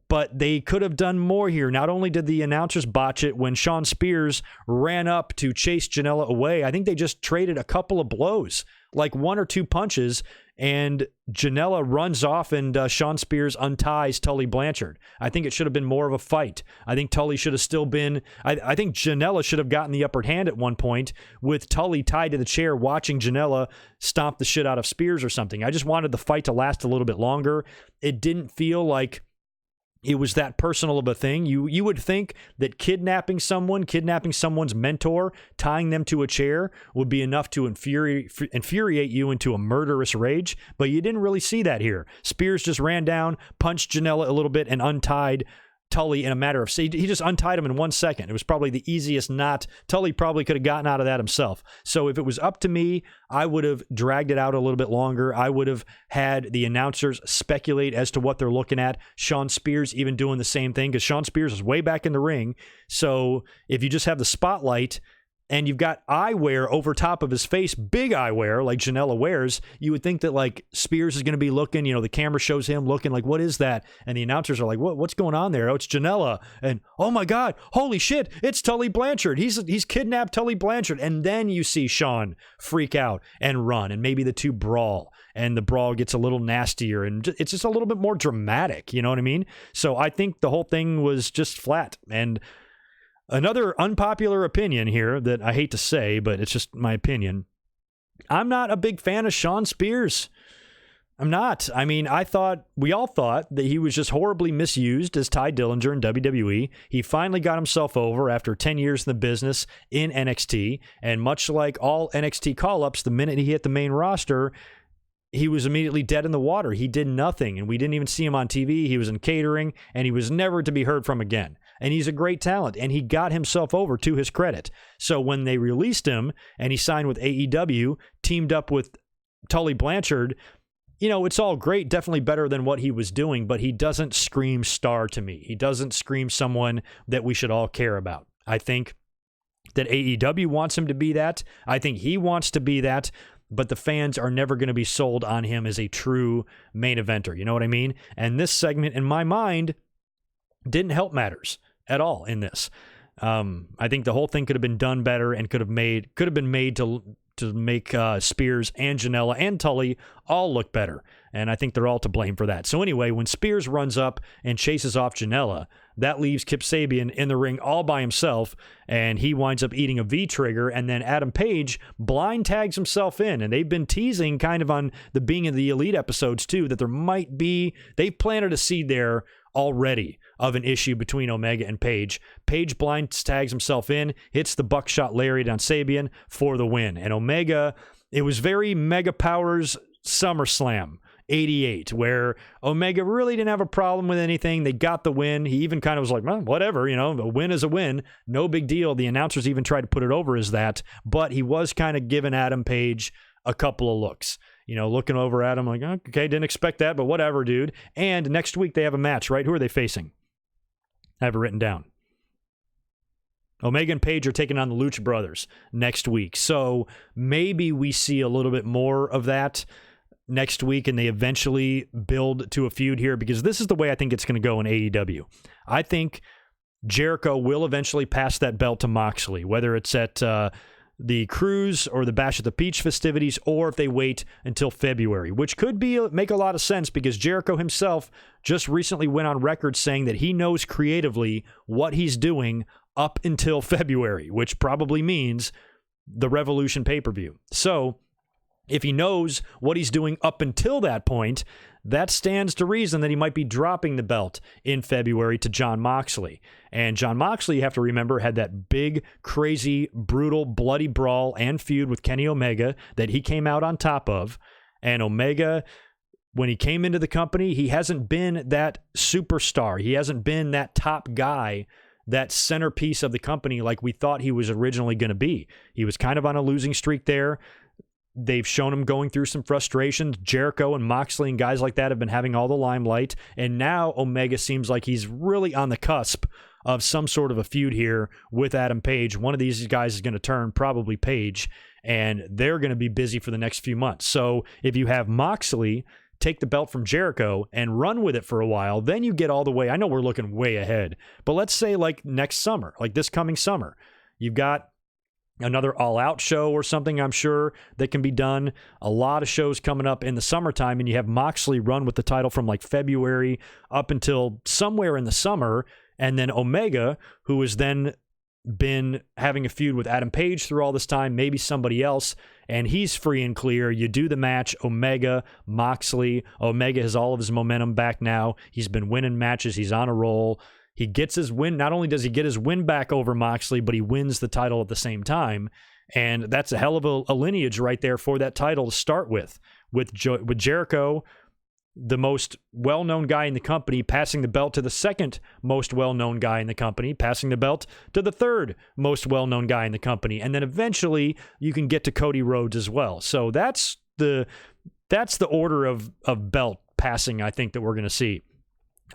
But they could have done more here. Not only did the announcers botch it when Shawn Spears ran up to chase Janela away, I think they just traded a couple of blows, like one or two punches, and Janela runs off and Shawn Spears unties Tully Blanchard. I think it should have been more of a fight. I think Tully should have still been... I think Janela should have gotten the upper hand at one point with Tully tied to the chair watching Janela stomp the shit out of Spears or something. I just wanted the fight to last a little bit longer. It didn't feel like it was that personal of a thing. You would think that kidnapping someone's mentor, tying them to a chair would be enough to infuriate you into a murderous rage, but you didn't really see that here. Spears just ran down, punched Janela a little bit, and untied Tully in a matter of... He just untied him in 1 second. It was probably the easiest knot. Tully probably could have gotten out of that himself. So if it was up to me, I would have dragged it out a little bit longer. I would have had the announcers speculate as to what they're looking at. Shawn Spears even doing the same thing, because Shawn Spears is way back in the ring. So if you just have the spotlight and you've got eyewear over top of his face, big eyewear like Janela wears, you would think that like Spears is going to be looking, the camera shows him looking like, what is that? And the announcers are like, what's going on there? Oh, it's Janela. And oh my God, holy shit, it's Tully Blanchard. He's kidnapped Tully Blanchard. And then you see Shawn freak out and run, and maybe the two brawl, and the brawl gets a little nastier, and it's just a little bit more dramatic. You know what I mean? So I think the whole thing was just flat. And another unpopular opinion here that I hate to say, but it's just my opinion. I'm not a big fan of Shawn Spears. I'm not. I mean, we all thought that he was just horribly misused as Ty Dillinger in WWE. He finally got himself over after 10 years in the business in NXT. And much like all NXT call-ups, the minute he hit the main roster, he was immediately dead in the water. He did nothing, and we didn't even see him on TV. He was in catering, and he was never to be heard from again. And he's a great talent, and he got himself over, to his credit. So when they released him and he signed with AEW, teamed up with Tully Blanchard, it's all great, definitely better than what he was doing, but he doesn't scream star to me. He doesn't scream someone that we should all care about. I think that AEW wants him to be that. I think he wants to be that, but the fans are never going to be sold on him as a true main eventer. You know what I mean? And this segment, in my mind, didn't help matters at all in this. I think the whole thing could have been done better and could have been made to to make Spears and Janela and Tully all look better. And I think they're all to blame for that. So anyway, when Spears runs up and chases off Janela, that leaves Kip Sabian in the ring all by himself, and he winds up eating a V-trigger, and then Adam Page blind tags himself in. And they've been teasing kind of on the Being of the Elite episodes too, that there might be, they've planted a seed there already of an issue between Omega and Page. Page blind tags himself in, hits the buckshot lariat on Sabian for the win. And Omega, it was very Mega Powers SummerSlam 88, where Omega really didn't have a problem with anything. They got the win. He even kind of was like, well, whatever, a win is a win. No big deal. The announcers even tried to put it over as that, but he was kind of giving Adam Page a couple of looks. Looking over at him like, okay, didn't expect that, but whatever, dude. And next week they have a match, right? Who are they facing? I have it written down. Omega and Page are taking on the Lucha Brothers next week. So maybe we see a little bit more of that next week, and they eventually build to a feud here, because this is the way I think it's going to go in AEW. I think Jericho will eventually pass that belt to Moxley, whether it's at the Cruise or the Bash at the Beach festivities, or if they wait until February, which could make a lot of sense, because Jericho himself just recently went on record saying that he knows creatively what he's doing up until February, which probably means the Revolution pay-per-view. So if he knows what he's doing up until that point, that stands to reason that he might be dropping the belt in February to Jon Moxley. And Jon Moxley, you have to remember, had that big, crazy, brutal, bloody brawl and feud with Kenny Omega that he came out on top of. And Omega, when he came into the company, he hasn't been that superstar. He hasn't been that top guy, that centerpiece of the company like we thought he was originally going to be. He was kind of on a losing streak there. They've shown him going through some frustrations. Jericho and Moxley and guys like that have been having all the limelight. And now Omega seems like he's really on the cusp of some sort of a feud here with Adam Page. One of these guys is going to turn, probably Page, and they're going to be busy for the next few months. So if you have Moxley take the belt from Jericho and run with it for a while, then you get all the way. I know we're looking way ahead, but let's say like next summer, like this coming summer, you've got another all-out show or something, I'm sure, that can be done. A lot of shows coming up in the summertime, and you have Moxley run with the title from like February up until somewhere in the summer, and then Omega, who has then been having a feud with Adam Page through all this time, maybe somebody else, and he's free and clear. You do the match, Omega, Moxley. Omega has all of his momentum back now. He's been winning matches. He's on a roll. He gets his win. Not only does he get his win back over Moxley, but he wins the title at the same time. And that's a hell of a lineage right there for that title to start with. With Jericho, the most well-known guy in the company, passing the belt to the second most well-known guy in the company, passing the belt to the third most well-known guy in the company. And then eventually you can get to Cody Rhodes as well. So that's the order of belt passing, I think, that we're going to see.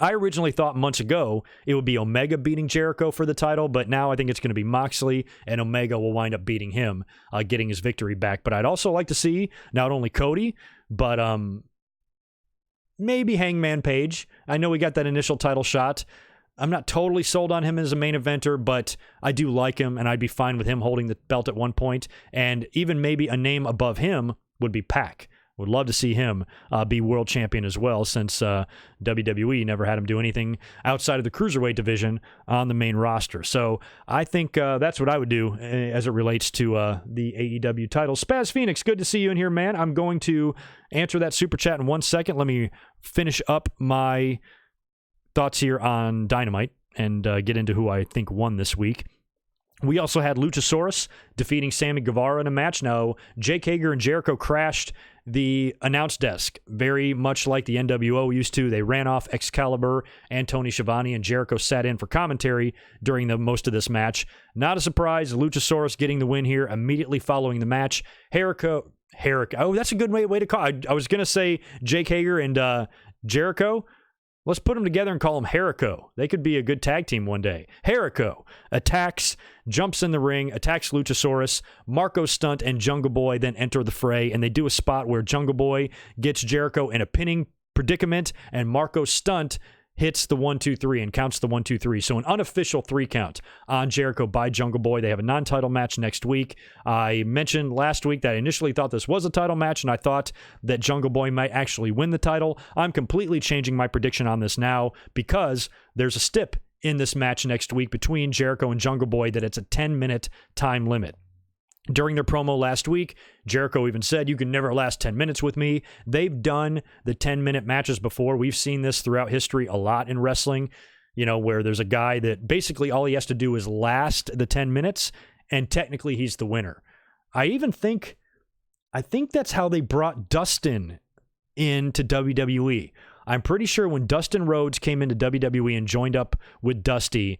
I originally thought months ago it would be Omega beating Jericho for the title, but now I think it's going to be Moxley, and Omega will wind up beating him, getting his victory back. But I'd also like to see not only Cody, but maybe Hangman Page. I know we got that initial title shot. I'm not totally sold on him as a main eventer, but I do like him, and I'd be fine with him holding the belt at one point. And even maybe a name above him would be Pac. Would love to see him be world champion as well, since WWE never had him do anything outside of the cruiserweight division on the main roster. So I think that's what I would do as it relates to the AEW title. Spaz Phoenix, good to see you in here, man. I'm going to answer that super chat in 1 second. Let me finish up my thoughts here on Dynamite and get into who I think won this week. We also had Luchasaurus defeating Sammy Guevara in a match. Now, Jake Hager and Jericho crashed the announce desk, very much like the NWO used to. They ran off Excalibur and Tony Schiavone, and Jericho sat in for commentary during most of this match. Not a surprise, Luchasaurus getting the win here immediately following the match. Jericho. Oh, that's a good way to call it. I was going to say Jake Hager and Jericho. Let's put them together and call them Jericho. They could be a good tag team one day. Jericho attacks, jumps in the ring, attacks Luchasaurus. Marco Stunt and Jungle Boy then enter the fray, and they do a spot where Jungle Boy gets Jericho in a pinning predicament, and Marco Stunt hits the 1, 2, 3 and counts the 1, 2, 3. So an unofficial 3 count on Jericho by Jungle Boy. They have a non-title match next week. I mentioned last week that I initially thought this was a title match, and I thought that Jungle Boy might actually win the title. I'm completely changing my prediction on this now because there's a stip in this match next week between Jericho and Jungle Boy that it's a 10-minute time limit. During their promo last week, Jericho even said, "You can never last 10 minutes with me." They've done the 10-minute matches before. We've seen this throughout history a lot in wrestling, where there's a guy that basically all he has to do is last the 10 minutes, and technically he's the winner. I think that's how they brought Dustin into WWE. I'm pretty sure when Dustin Rhodes came into WWE and joined up with Dusty,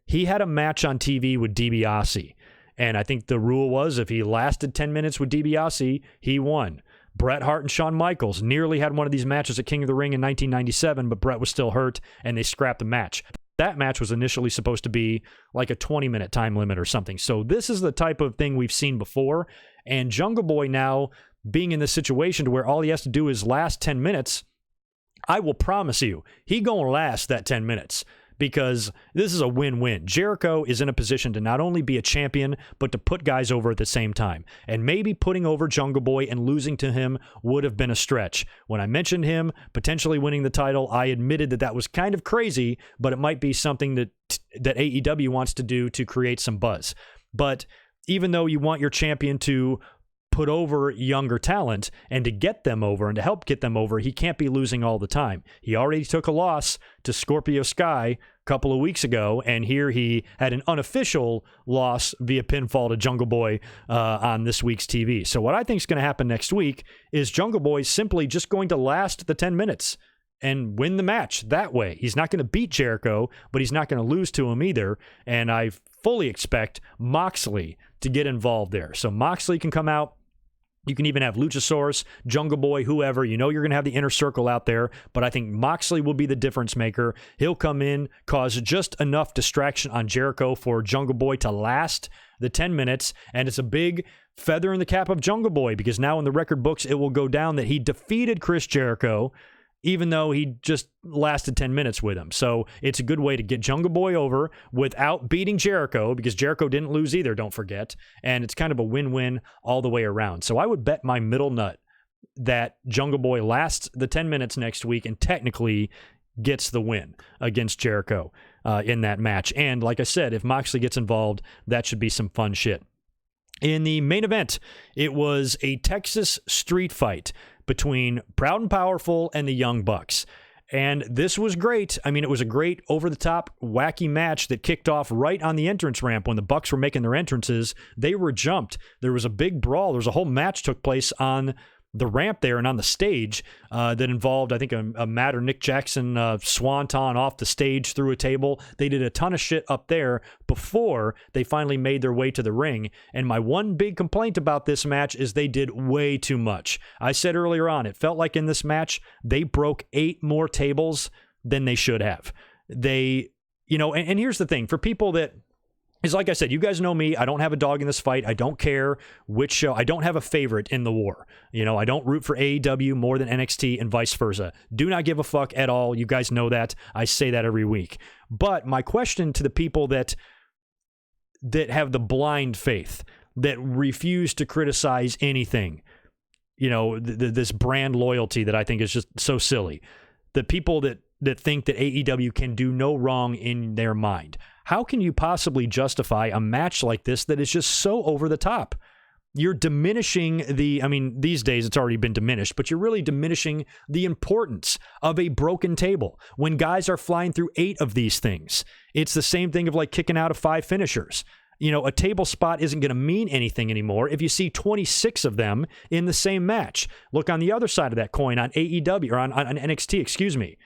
he had a match on TV with DiBiase. And I think the rule was if he lasted 10 minutes with DiBiase, he won. Bret Hart and Shawn Michaels nearly had one of these matches at King of the Ring in 1997, but Bret was still hurt, and they scrapped the match. That match was initially supposed to be like a 20-minute time limit or something. So this is the type of thing we've seen before. And Jungle Boy now being in this situation to where all he has to do is last 10 minutes, I will promise you, he gonna last that 10 minutes. Because this is a win-win. Jericho is in a position to not only be a champion, but to put guys over at the same time. And maybe putting over Jungle Boy and losing to him would have been a stretch. When I mentioned him potentially winning the title, I admitted that was kind of crazy, but it might be something that AEW wants to do to create some buzz. But even though you want your champion to put over younger talent and to get them over and to help get them over, he can't be losing all the time. He already took a loss to Scorpio Sky a couple of weeks ago, and here he had an unofficial loss via pinfall to Jungle Boy on this week's TV. So what I think is going to happen next week is Jungle Boy simply just going to last the 10 minutes and win the match that way. He's not going to beat Jericho, but he's not going to lose to him either, and I fully expect Moxley to get involved there. So Moxley can come out. You can even have Luchasaurus, Jungle Boy, whoever. You're going to have the inner circle out there, but I think Moxley will be the difference maker. He'll come in, cause just enough distraction on Jericho for Jungle Boy to last the 10 minutes, and it's a big feather in the cap of Jungle Boy because now in the record books, it will go down that he defeated Chris Jericho, even though he just lasted 10 minutes with him. So it's a good way to get Jungle Boy over without beating Jericho, because Jericho didn't lose either, don't forget. And it's kind of a win-win all the way around. So I would bet my middle nut that Jungle Boy lasts the 10 minutes next week and technically gets the win against Jericho in that match. And like I said, if Moxley gets involved, that should be some fun shit. In the main event, it was a Texas street fight between Proud and Powerful and the Young Bucks. And this was great. I mean, it was a great over-the-top, wacky match that kicked off right on the entrance ramp when the Bucks were making their entrances. They were jumped. There was a big brawl. There was a whole match took place on the ramp there and on the stage that involved, I think, a Matt or Nick Jackson swanton off the stage through a table. They did a ton of shit up there before they finally made their way to the ring. And my one big complaint about this match is they did way too much. I said earlier on, it felt like in this match, they broke 8 more tables than they should have. They, and here's the thing, for people that, is like I said, you guys know me. I don't have a dog in this fight. I don't care which show. I don't have a favorite in the war. I don't root for AEW more than NXT and vice versa. Do not give a fuck at all. You guys know that. I say that every week. But my question to the people that have the blind faith, that refuse to criticize anything, this brand loyalty that I think is just so silly. The people that think that AEW can do no wrong in their mind. How can you possibly justify a match like this that is just so over the top? You're diminishing these days it's already been diminished, but you're really diminishing the importance of a broken table when guys are flying through 8 of these things. It's the same thing of like kicking out of 5 finishers. A table spot isn't going to mean anything anymore if you see 26 of them in the same match. Look on the other side of that coin on AEW, or on NXT, excuse me.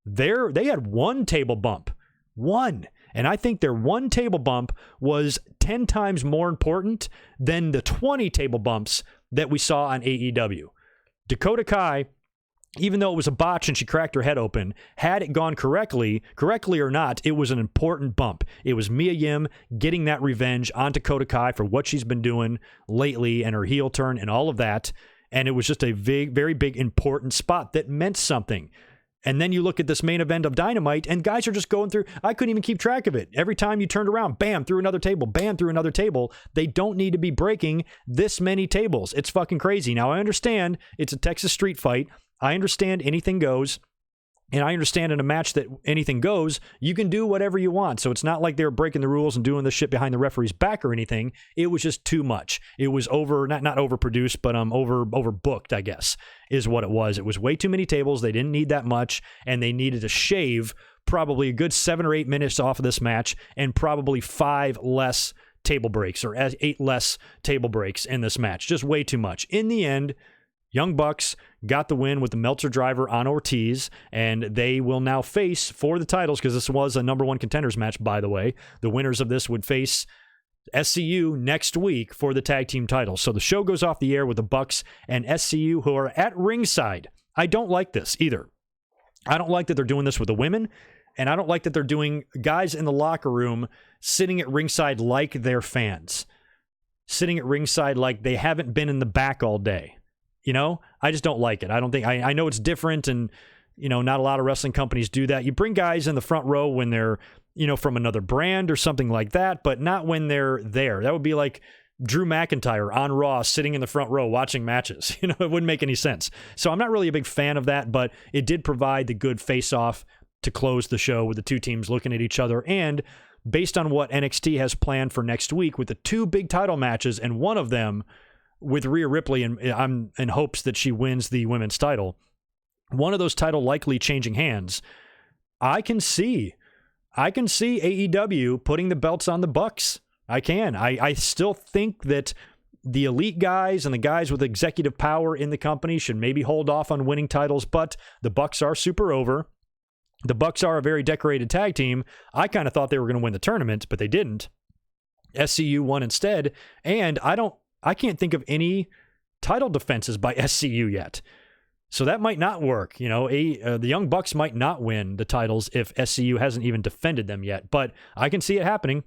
They had 1 table bump. 1. And I think their 1 table bump was 10 times more important than the 20 table bumps that we saw on AEW. Dakota Kai, even though it was a botch and she cracked her head open, had it gone correctly or not, it was an important bump. It was Mia Yim getting that revenge on Dakota Kai for what she's been doing lately and her heel turn and all of that. And it was just a very big, important spot that meant something. And then you look at this main event of Dynamite, and guys are just going through. I couldn't even keep track of it. Every time you turned around, bam, through another table, bam, through another table. They don't need to be breaking this many tables. It's fucking crazy. Now, I understand it's a Texas street fight. I understand anything goes. And I understand in a match that anything goes, you can do whatever you want. So it's not like they were breaking the rules and doing this shit behind the referee's back or anything. It was just too much. It was not overproduced, but overbooked, I guess, is what it was. It was way too many tables. They didn't need that much, and they needed to shave probably a good 7 or 8 minutes off of this match and probably 5 less table breaks or 8 less table breaks in this match. Just way too much. In the end, Young Bucks got the win with the Meltzer driver on Ortiz, and they will now face for the titles, because this was a number 1 contenders match, by the way. The winners of this would face SCU next week for the tag team titles. So the show goes off the air with the Bucks and SCU, who are at ringside. I don't like this either. I don't like that they're doing this with the women, and I don't like that they're doing guys in the locker room sitting at ringside like they're fans. Sitting at ringside like they haven't been in the back all day. You know, I just don't like it. I don't think, I know it's different, and, you know, not a lot of wrestling companies do that. You bring guys in the front row when they're, you know, from another brand or something like that, but not when they're there. That would be like Drew McIntyre on Raw sitting in the front row watching matches. You know, it wouldn't make any sense. So I'm not really a big fan of that, but it did provide the good face-off to close the show with the two teams looking at each other. And based on what NXT has planned for next week with the 2 big title matches, and one of them with Rhea Ripley, and I'm in hopes that she wins the women's title, one of those title likely changing hands, I can see AEW putting the belts on the Bucks. I can. I still think that the elite guys and the guys with executive power in the company should maybe hold off on winning titles, but the Bucks are super over. The Bucks are a very decorated tag team. I kind of thought they were going to win the tournament, but they didn't. SCU won instead, and I can't think of any title defenses by SCU yet. So that might not work. You know, the Young Bucks might not win the titles if SCU hasn't even defended them yet. But I can see it happening.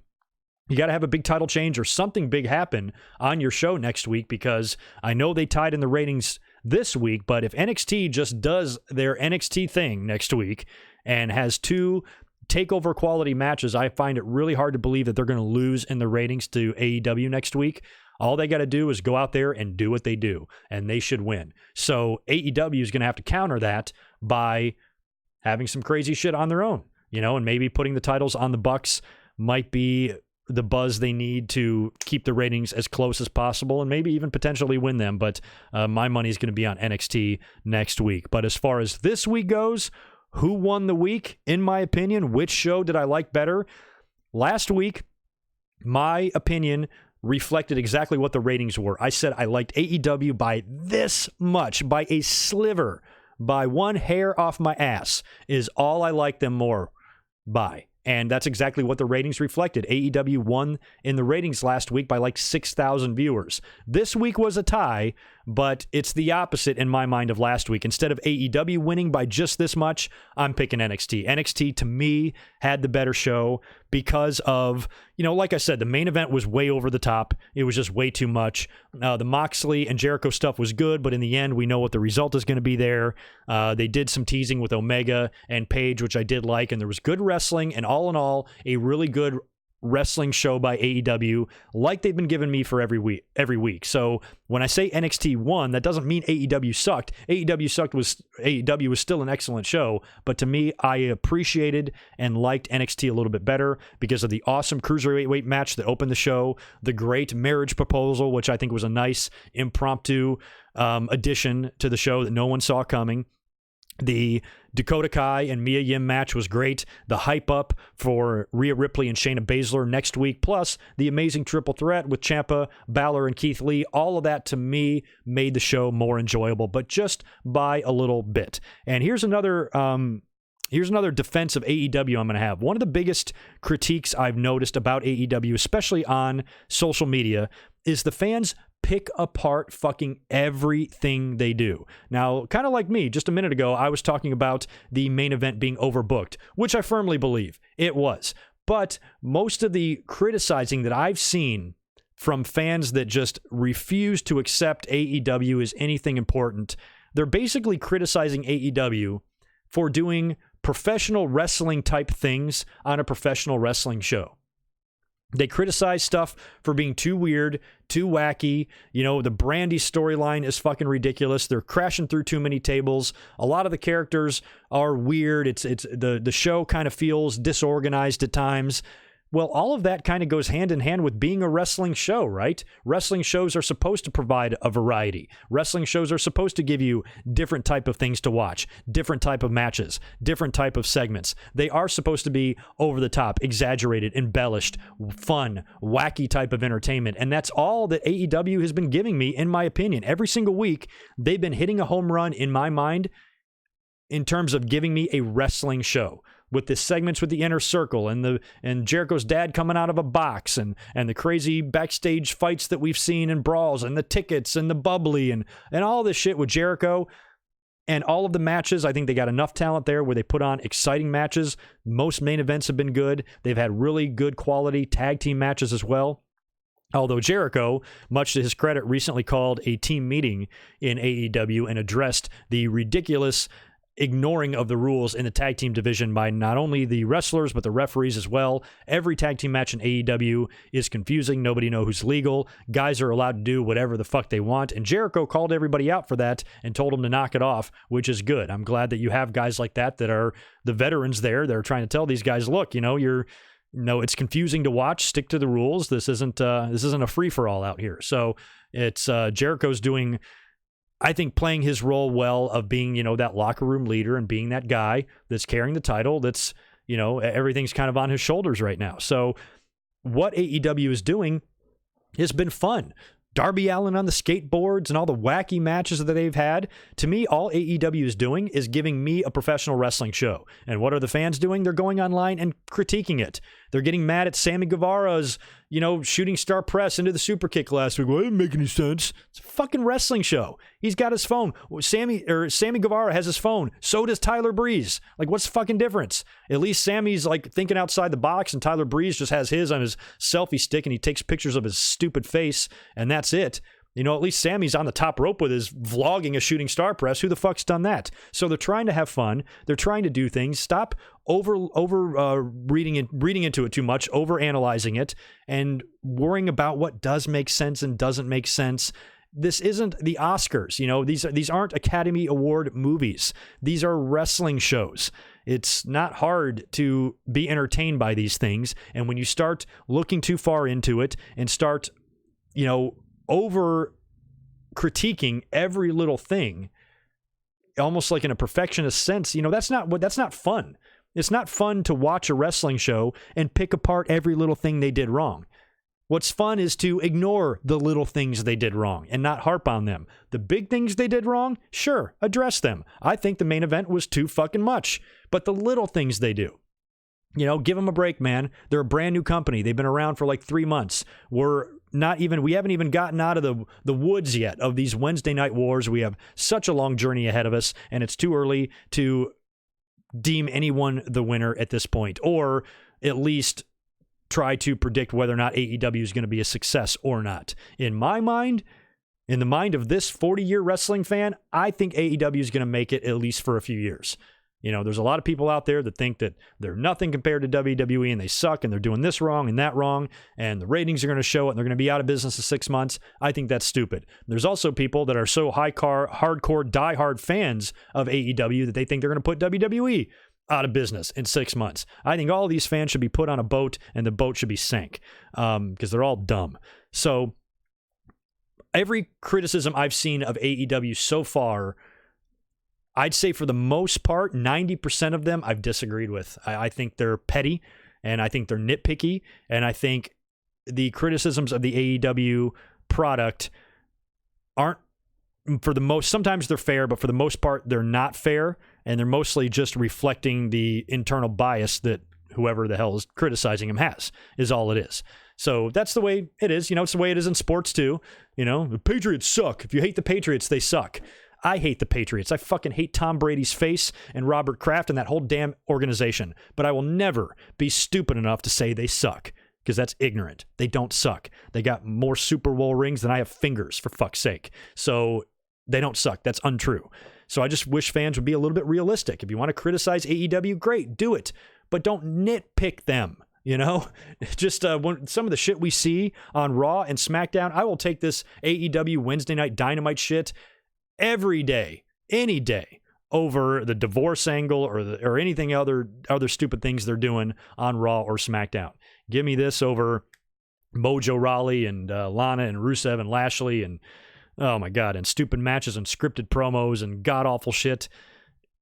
You got to have a big title change or something big happen on your show next week, because I know they tied in the ratings this week, but if NXT just does their NXT thing next week and has 2 takeover quality matches, I find it really hard to believe that they're going to lose in the ratings to AEW next week. All they got to do is go out there and do what they do, and they should win. So AEW is going to have to counter that by having some crazy shit on their own, you know, and maybe putting the titles on the Bucks might be the buzz they need to keep the ratings as close as possible and maybe even potentially win them. But my money is going to be on NXT next week. But as far as this week goes, who won the week, in my opinion? Which show did I like better? Last week, my opinion reflected exactly what the ratings were. I said I liked AEW by this much, by a sliver, by 1 hair off my ass is all I like them more by. And that's exactly what the ratings reflected. AEW won in the ratings last week by like 6,000 viewers. This week was a tie, but it's the opposite in my mind of last week. Instead of AEW winning by just this much, I'm picking NXT. NXT, to me, had the better show because of, you know, like I said, the main event was way over the top. It was just way too much. The Moxley and Jericho stuff was good, but in the end, we know what the result is going to be there. They did some teasing with Omega and Paige, which I did like, and there was good wrestling, and all in all, a really good wrestling show by AEW, like they've been giving me for every week. So when I say NXT won, that doesn't mean AEW sucked. AEW was still an excellent show, but to me, I appreciated and liked NXT a little bit better because of the awesome cruiserweight match that opened the show, the great marriage proposal, which I think was a nice impromptu addition to the show that no one saw coming. The Dakota Kai and Mia Yim match was great. The hype up for Rhea Ripley and Shayna Baszler next week, plus the amazing triple threat with Ciampa, Balor, and Keith Lee. All of that, to me, made the show more enjoyable, but just by a little bit. And here's another defense of AEW I'm going to have. One of the biggest critiques I've noticed about AEW, especially on social media, is the fans pick apart fucking everything they do. Now, kind of like me, just a minute ago, I was talking about the main event being overbooked, which I firmly believe it was. But most of the criticizing that I've seen from fans that just refuse to accept AEW as anything important, they're basically criticizing AEW for doing professional wrestling type things on a professional wrestling show. They criticize stuff for being too weird, too wacky. You know, the Brandy storyline is fucking ridiculous. They're crashing through too many tables. A lot of the characters are weird. It's the show kind of feels disorganized at times. Well, all of that kind of goes hand in hand with being a wrestling show, right? Wrestling shows are supposed to provide a variety. Wrestling shows are supposed to give you different type of things to watch, different type of matches, different type of segments. They are supposed to be over the top, exaggerated, embellished, fun, wacky type of entertainment. And that's all that AEW has been giving me, in my opinion. Every single week, they've been hitting a home run in my mind in terms of giving me a wrestling show, with the segments with the Inner Circle and Jericho's dad coming out of a box and the crazy backstage fights that we've seen and brawls and the tickets and the bubbly and all this shit with Jericho and all of the matches. I think they got enough talent there where they put on exciting matches. Most main events have been good. They've had really good quality tag team matches as well. Although Jericho, much to his credit, recently called a team meeting in AEW and addressed the ridiculous ignoring of the rules in the tag team division by not only the wrestlers, but the referees as well. Every tag team match in AEW is confusing. Nobody knows who's legal. Guys are allowed to do whatever the fuck they want. And Jericho called everybody out for that and told them to knock it off, which is good. I'm glad that you have guys like that are the veterans there. They're trying to tell these guys, look, it's confusing to watch. Stick to the rules. This isn't a free-for-all out here. So it's Jericho's doing, I think, playing his role well of being, that locker room leader and being that guy that's carrying the title. That's, everything's kind of on his shoulders right now. So what AEW is doing has been fun. Darby Allin on the skateboards and all the wacky matches that they've had. To me, all AEW is doing is giving me a professional wrestling show. And what are the fans doing? They're going online and critiquing it. They're getting mad at Sammy Guevara's, shooting star press into the super kick last week. Well, it didn't make any sense. It's a fucking wrestling show. He's got his phone. Sammy Guevara has his phone. So does Tyler Breeze. Like, what's the fucking difference? At least Sammy's like thinking outside the box, and Tyler Breeze just has his on his selfie stick and he takes pictures of his stupid face, and that's it. At least Sammy's on the top rope with his vlogging a shooting star press. Who the fuck's done that? So they're trying to have fun. They're trying to do things. Stop reading into it too much, over analyzing it, and worrying about what does make sense and doesn't make sense. This isn't the Oscars. These aren't Academy Award movies. These are wrestling shows. It's not hard to be entertained by these things. And when you start looking too far into it and start, over critiquing every little thing, almost like in a perfectionist sense, that's not fun. It's not fun to watch a wrestling show and pick apart every little thing they did wrong. What's fun is to ignore the little things they did wrong and not harp on them. The big things they did wrong, sure, address them. I think the main event was too fucking much, but the little things they do, give them a break, man. They're a brand new company. They've been around for like 3 months. We haven't even gotten out of the woods yet of these Wednesday night wars. We have such a long journey ahead of us, and it's too early to deem anyone the winner at this point, or at least try to predict whether or not AEW is going to be a success or not. In my mind, in the mind of this 40-year wrestling fan, I think AEW is going to make it at least for a few years. There's a lot of people out there that think that they're nothing compared to WWE and they suck and they're doing this wrong and that wrong and the ratings are going to show it and they're going to be out of business in 6 months. I think that's stupid. There's also people that are so hardcore, diehard fans of AEW that they think they're going to put WWE out of business in 6 months. I think all of these fans should be put on a boat and the boat should be sank because they're all dumb. So every criticism I've seen of AEW so far, I'd say for the most part, 90% of them I've disagreed with. I think they're petty, and I think they're nitpicky, and I think the criticisms of the AEW product aren't, sometimes they're fair, but for the most part, they're not fair, and they're mostly just reflecting the internal bias that whoever the hell is criticizing him is all it is. So that's the way it is. It's the way it is in sports too. The Patriots suck. If you hate the Patriots, they suck. I hate the Patriots. I fucking hate Tom Brady's face and Robert Kraft and that whole damn organization. But I will never be stupid enough to say they suck, because that's ignorant. They don't suck. They got more Super Bowl rings than I have fingers, for fuck's sake. So they don't suck. That's untrue. So I just wish fans would be a little bit realistic. If you want to criticize AEW, great, do it. But don't nitpick them. You know, just when some of the shit we see on Raw and SmackDown, I will take this AEW Wednesday Night Dynamite shit every day, any day, over the divorce angle or anything other stupid things they're doing on Raw or SmackDown. Give me this over Mojo Rawley and Lana and Rusev and Lashley and, oh my God, and stupid matches and scripted promos and god-awful shit.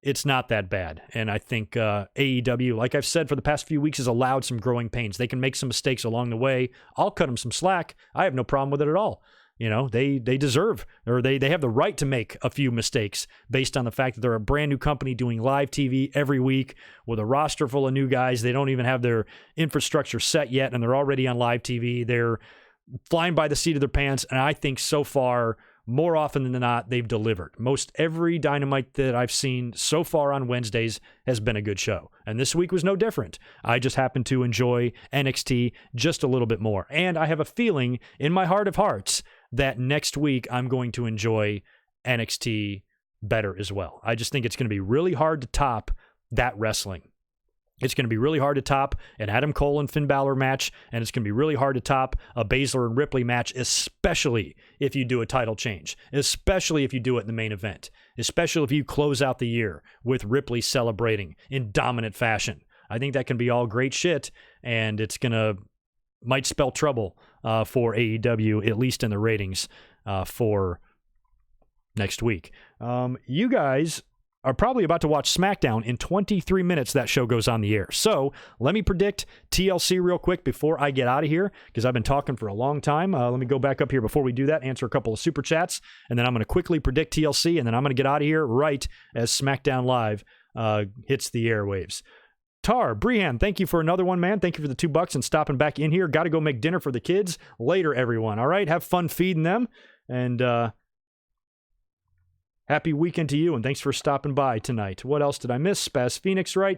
It's not that bad. And I think AEW, like I've said for the past few weeks, has allowed some growing pains. They can make some mistakes along the way. I'll cut them some slack. I have no problem with it at all. You know, they deserve, or they have the right to make a few mistakes based on the fact that they're a brand new company doing live TV every week with a roster full of new guys. They don't even have their infrastructure set yet, and they're already on live TV. They're flying by the seat of their pants, and I think so far, more often than not, they've delivered. Most every Dynamite that I've seen so far on Wednesdays has been a good show. And this week was no different. I just happen to enjoy NXT just a little bit more. And I have a feeling in my heart of hearts that next week I'm going to enjoy NXT better as well. I just think it's going to be really hard to top that wrestling. It's going to be really hard to top an Adam Cole and Finn Balor match, and it's going to be really hard to top a Baszler and Ripley match, especially if you do a title change, especially if you do it in the main event, especially if you close out the year with Ripley celebrating in dominant fashion. I think that can be all great shit, and it's going to might spell trouble for AEW, at least in the ratings for next week. You guys are probably about to watch SmackDown in 23 minutes. That show goes on the air. So let me predict TLC real quick before I get out of here, because I've been talking for a long time. Let me go back up here before we do that, answer a couple of super chats, and then I'm going to quickly predict TLC, and then I'm going to get out of here right as SmackDown Live hits the airwaves. Tar, Brehan, thank you for another one, man. Thank you for the $2 and stopping back in here. Got to go make dinner for the kids later, everyone. All right, have fun feeding them, and happy weekend to you, and thanks for stopping by tonight. What else did I miss? Spaz Phoenix, right?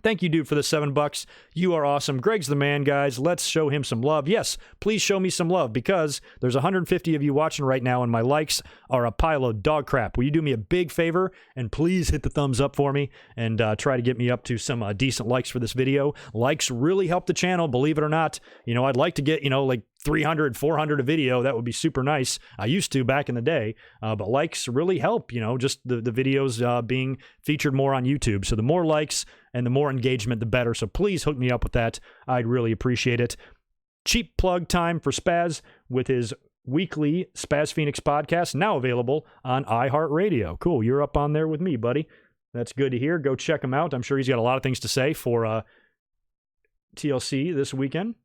Thank you, dude, for the $7. You are awesome. Greg's the man, guys. Let's show him some love. Yes, please show me some love, because there's 150 of you watching right now, and my likes are a pile of dog crap. Will you do me a big favor and please hit the thumbs up for me and try to get me up to some decent likes for this video? Likes really help the channel, believe it or not. You know, I'd like to get, like 300, 400 a video. That would be super nice. I used to back in the day, but likes really help, just the videos being featured more on YouTube. So the more likes and the more engagement, the better. So please hook me up with that. I'd really appreciate it. Cheap plug time for Spaz with his weekly Spaz Phoenix podcast, now available on iHeartRadio. Cool. You're up on there with me, buddy. That's good to hear. Go check him out. I'm sure he's got a lot of things to say for TLC this weekend.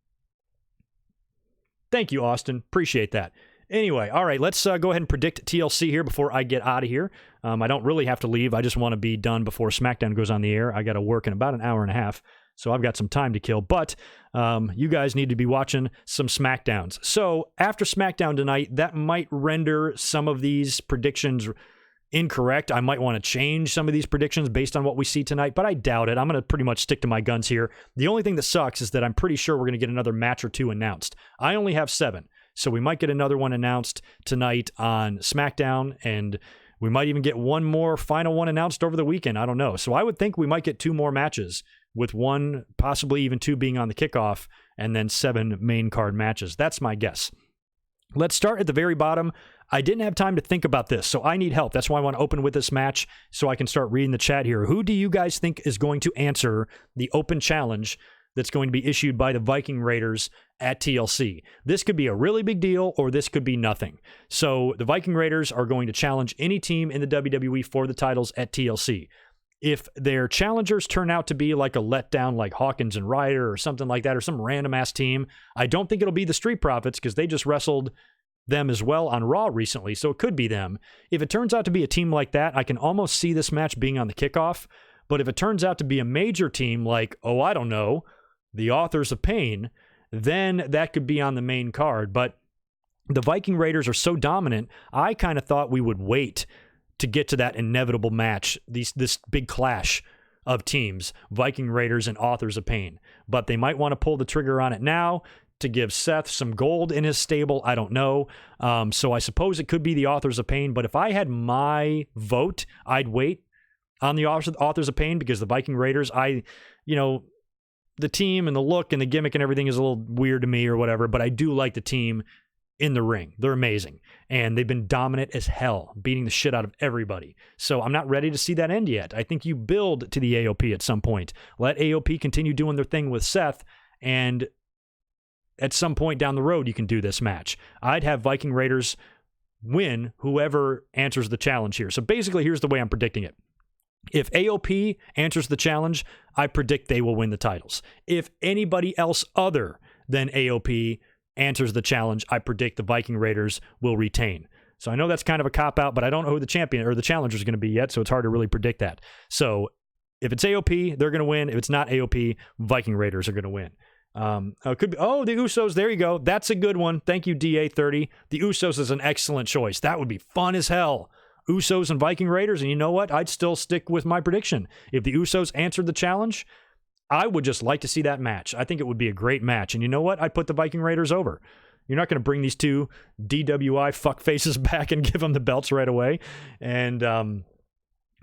Thank you, Austin. Appreciate that. Anyway, all right, let's go ahead and predict TLC here before I get out of here. I don't really have to leave. I just want to be done before SmackDown goes on the air. I got to work in about an hour and a half, so I've got some time to kill. But you guys need to be watching some SmackDowns. So after SmackDown tonight, that might render some of these predictions incorrect. I might want to change some of these predictions based on what we see tonight, but I doubt it. I'm going to pretty much stick to my guns here. The only thing that sucks is that I'm pretty sure we're going to get another match or two announced. I only have 7, so we might get another one announced tonight on SmackDown, and we might even get one more final one announced over the weekend. I don't know. So I would think we might get 2 more matches, with 1, possibly even 2 being on the kickoff, and then 7 main card matches. That's my guess. Let's start at the very bottom. I didn't have time to think about this, so I need help. That's why I want to open with this match so I can start reading the chat here. Who do you guys think is going to answer the open challenge that's going to be issued by the Viking Raiders at TLC? This could be a really big deal, or this could be nothing. So the Viking Raiders are going to challenge any team in the WWE for the titles at TLC. If their challengers turn out to be like a letdown like Hawkins and Ryder or something like that, or some random-ass team, I don't think it'll be the Street Profits, because they just wrestled them as well on Raw recently, so it could be them. If it turns out to be a team like that, I can almost see this match being on the kickoff. But if it turns out to be a major team like, I don't know, the Authors of Pain, then that could be on the main card. But the Viking Raiders are so dominant, I kind of thought we would wait to get to that inevitable match, this big clash of teams, Viking Raiders and Authors of Pain. But they might want to pull the trigger on it now. to give Seth some gold in his stable. I don't know. So I suppose it could be the Authors of Pain, but if I had my vote, I'd wait on the Authors of Pain, because the Viking Raiders, the team and the look and the gimmick and everything is a little weird to me or whatever, but I do like the team in the ring. They're amazing. And they've been dominant as hell, beating the shit out of everybody. So I'm not ready to see that end yet. I think you build to the AOP at some point. Let AOP continue doing their thing with Seth, and at some point down the road, you can do this match. I'd have Viking Raiders win whoever answers the challenge here. So basically, here's the way I'm predicting it. If AOP answers the challenge, I predict they will win the titles. If anybody else other than AOP answers the challenge, I predict the Viking Raiders will retain. So I know that's kind of a cop-out, but I don't know who the champion or the challenger is going to be yet, so it's hard to really predict that. So if it's AOP, they're going to win. If it's not AOP, Viking Raiders are going to win. Could be, the Usos, there you go. That's a good one. Thank you, DA30. The Usos is an excellent choice. That would be fun as hell. Usos and Viking Raiders, and you know what? I'd still stick with my prediction. If the Usos answered the challenge, I would just like to see that match. I think it would be a great match. And you know what? I'd put the Viking Raiders over. You're not going to bring these two DWI fuckfaces back and give them the belts right away. And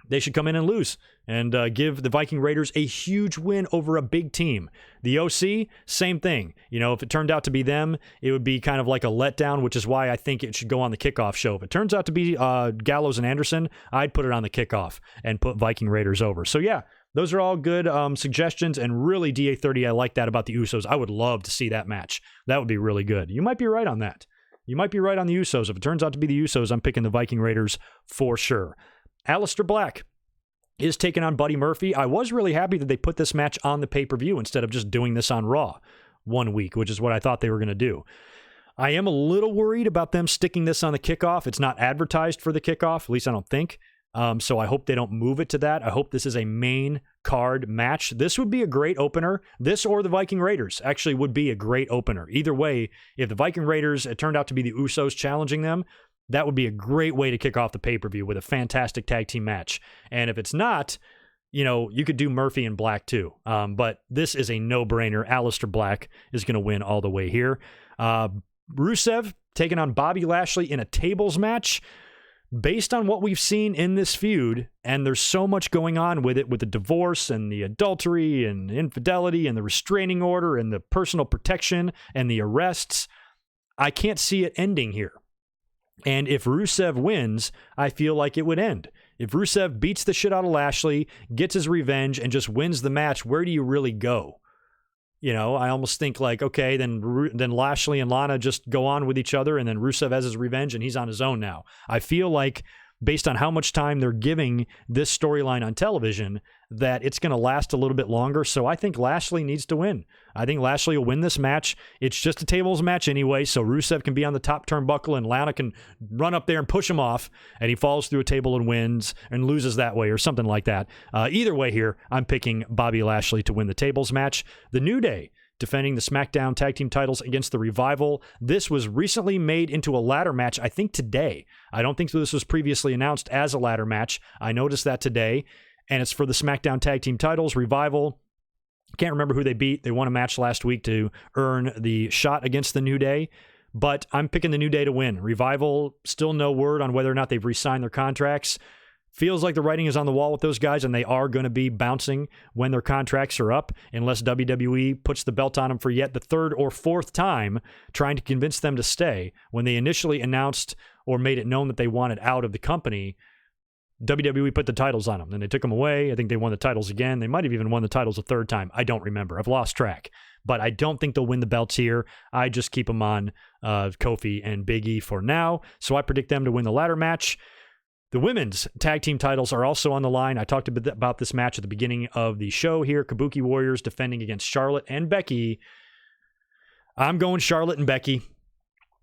they should come in and lose and give the Viking Raiders a huge win over a big team. The OC, same thing. If it turned out to be them, it would be kind of like a letdown, which is why I think it should go on the kickoff show. If it turns out to be Gallows and Anderson, I'd put it on the kickoff and put Viking Raiders over. So yeah, those are all good suggestions, and really, DA30, I like that about the Usos. I would love to see that match. That would be really good. You might be right on that. You might be right on the Usos. If it turns out to be the Usos, I'm picking the Viking Raiders for sure. Aleister Black is taking on Buddy Murphy. I was really happy that they put this match on the pay-per-view instead of just doing this on Raw one week, which is what I thought they were going to do. I am a little worried about them sticking this on the kickoff. It's not advertised for the kickoff, at least I don't think. So I hope they don't move it to that. I hope this is a main card match. This would be a great opener. This or the Viking Raiders actually would be a great opener. Either way, if the Viking Raiders, it turned out to be the Usos challenging them, that would be a great way to kick off the pay-per-view with a fantastic tag team match. And if it's not, you could do Murphy and Black too. But this is a no-brainer. Aleister Black is going to win all the way here. Rusev taking on Bobby Lashley in a tables match. Based on what we've seen in this feud, and there's so much going on with it, with the divorce and the adultery and infidelity and the restraining order and the personal protection and the arrests, I can't see it ending here. And if Rusev wins, I feel like it would end. If Rusev beats the shit out of Lashley, gets his revenge, and just wins the match, where do you really go? I almost think like, okay, then Lashley and Lana just go on with each other, and then Rusev has his revenge, and he's on his own now. I feel like, based on how much time they're giving this storyline on television, that it's going to last a little bit longer. So I think Lashley needs to win. I think Lashley will win this match. It's just a tables match anyway, so Rusev can be on the top turnbuckle and Lana can run up there and push him off, and he falls through a table and wins and loses that way or something like that. Either way here, I'm picking Bobby Lashley to win the tables match. The New Day defending the SmackDown Tag Team titles against the Revival. This was recently made into a ladder match, I think today. I don't think this was previously announced as a ladder match. I noticed that today, and it's for the SmackDown Tag Team titles. Revival, can't remember who they beat. They won a match last week to earn the shot against the New Day, but I'm picking the New Day to win. Revival, still no word on whether or not they've re-signed their contracts. Feels like the writing is on the wall with those guys, and they are going to be bouncing when their contracts are up, unless WWE puts the belt on them for yet the third or fourth time, trying to convince them to stay. When they initially announced or made it known that they wanted out of the company, WWE put the titles on them. Then they took them away. I think they won the titles again. They might have even won the titles a third time. I don't remember. I've lost track. But I don't think they'll win the belts here. I just keep them on Kofi and Big E for now. So I predict them to win the ladder match. The women's tag team titles are also on the line. I talked a bit about this match at the beginning of the show here. Kabuki Warriors defending against Charlotte and Becky. I'm going Charlotte and Becky.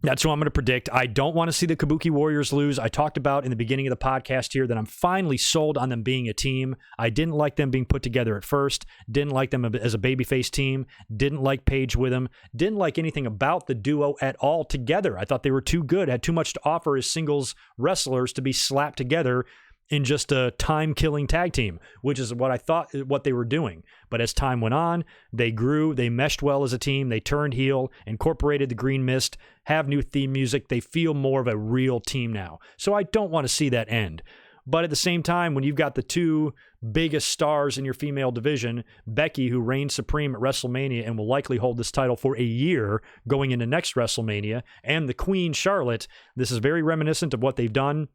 That's who I'm going to predict. I don't want to see the Kabuki Warriors lose. I talked about in the beginning of the podcast here that I'm finally sold on them being a team. I didn't like them being put together at first. Didn't like them as a babyface team. Didn't like Paige with them. Didn't like anything about the duo at all together. I thought they were too good, had too much to offer as singles wrestlers to be slapped together in just a time-killing tag team, which is what I thought what they were doing. But as time went on, they grew, they meshed well as a team, they turned heel, incorporated the green mist, have new theme music. They feel more of a real team now. So I don't want to see that end. But at the same time, when you've got the two biggest stars in your female division, Becky, who reigns supreme at WrestleMania and will likely hold this title for a year going into next WrestleMania, and the Queen, Charlotte, this is very reminiscent of what they've done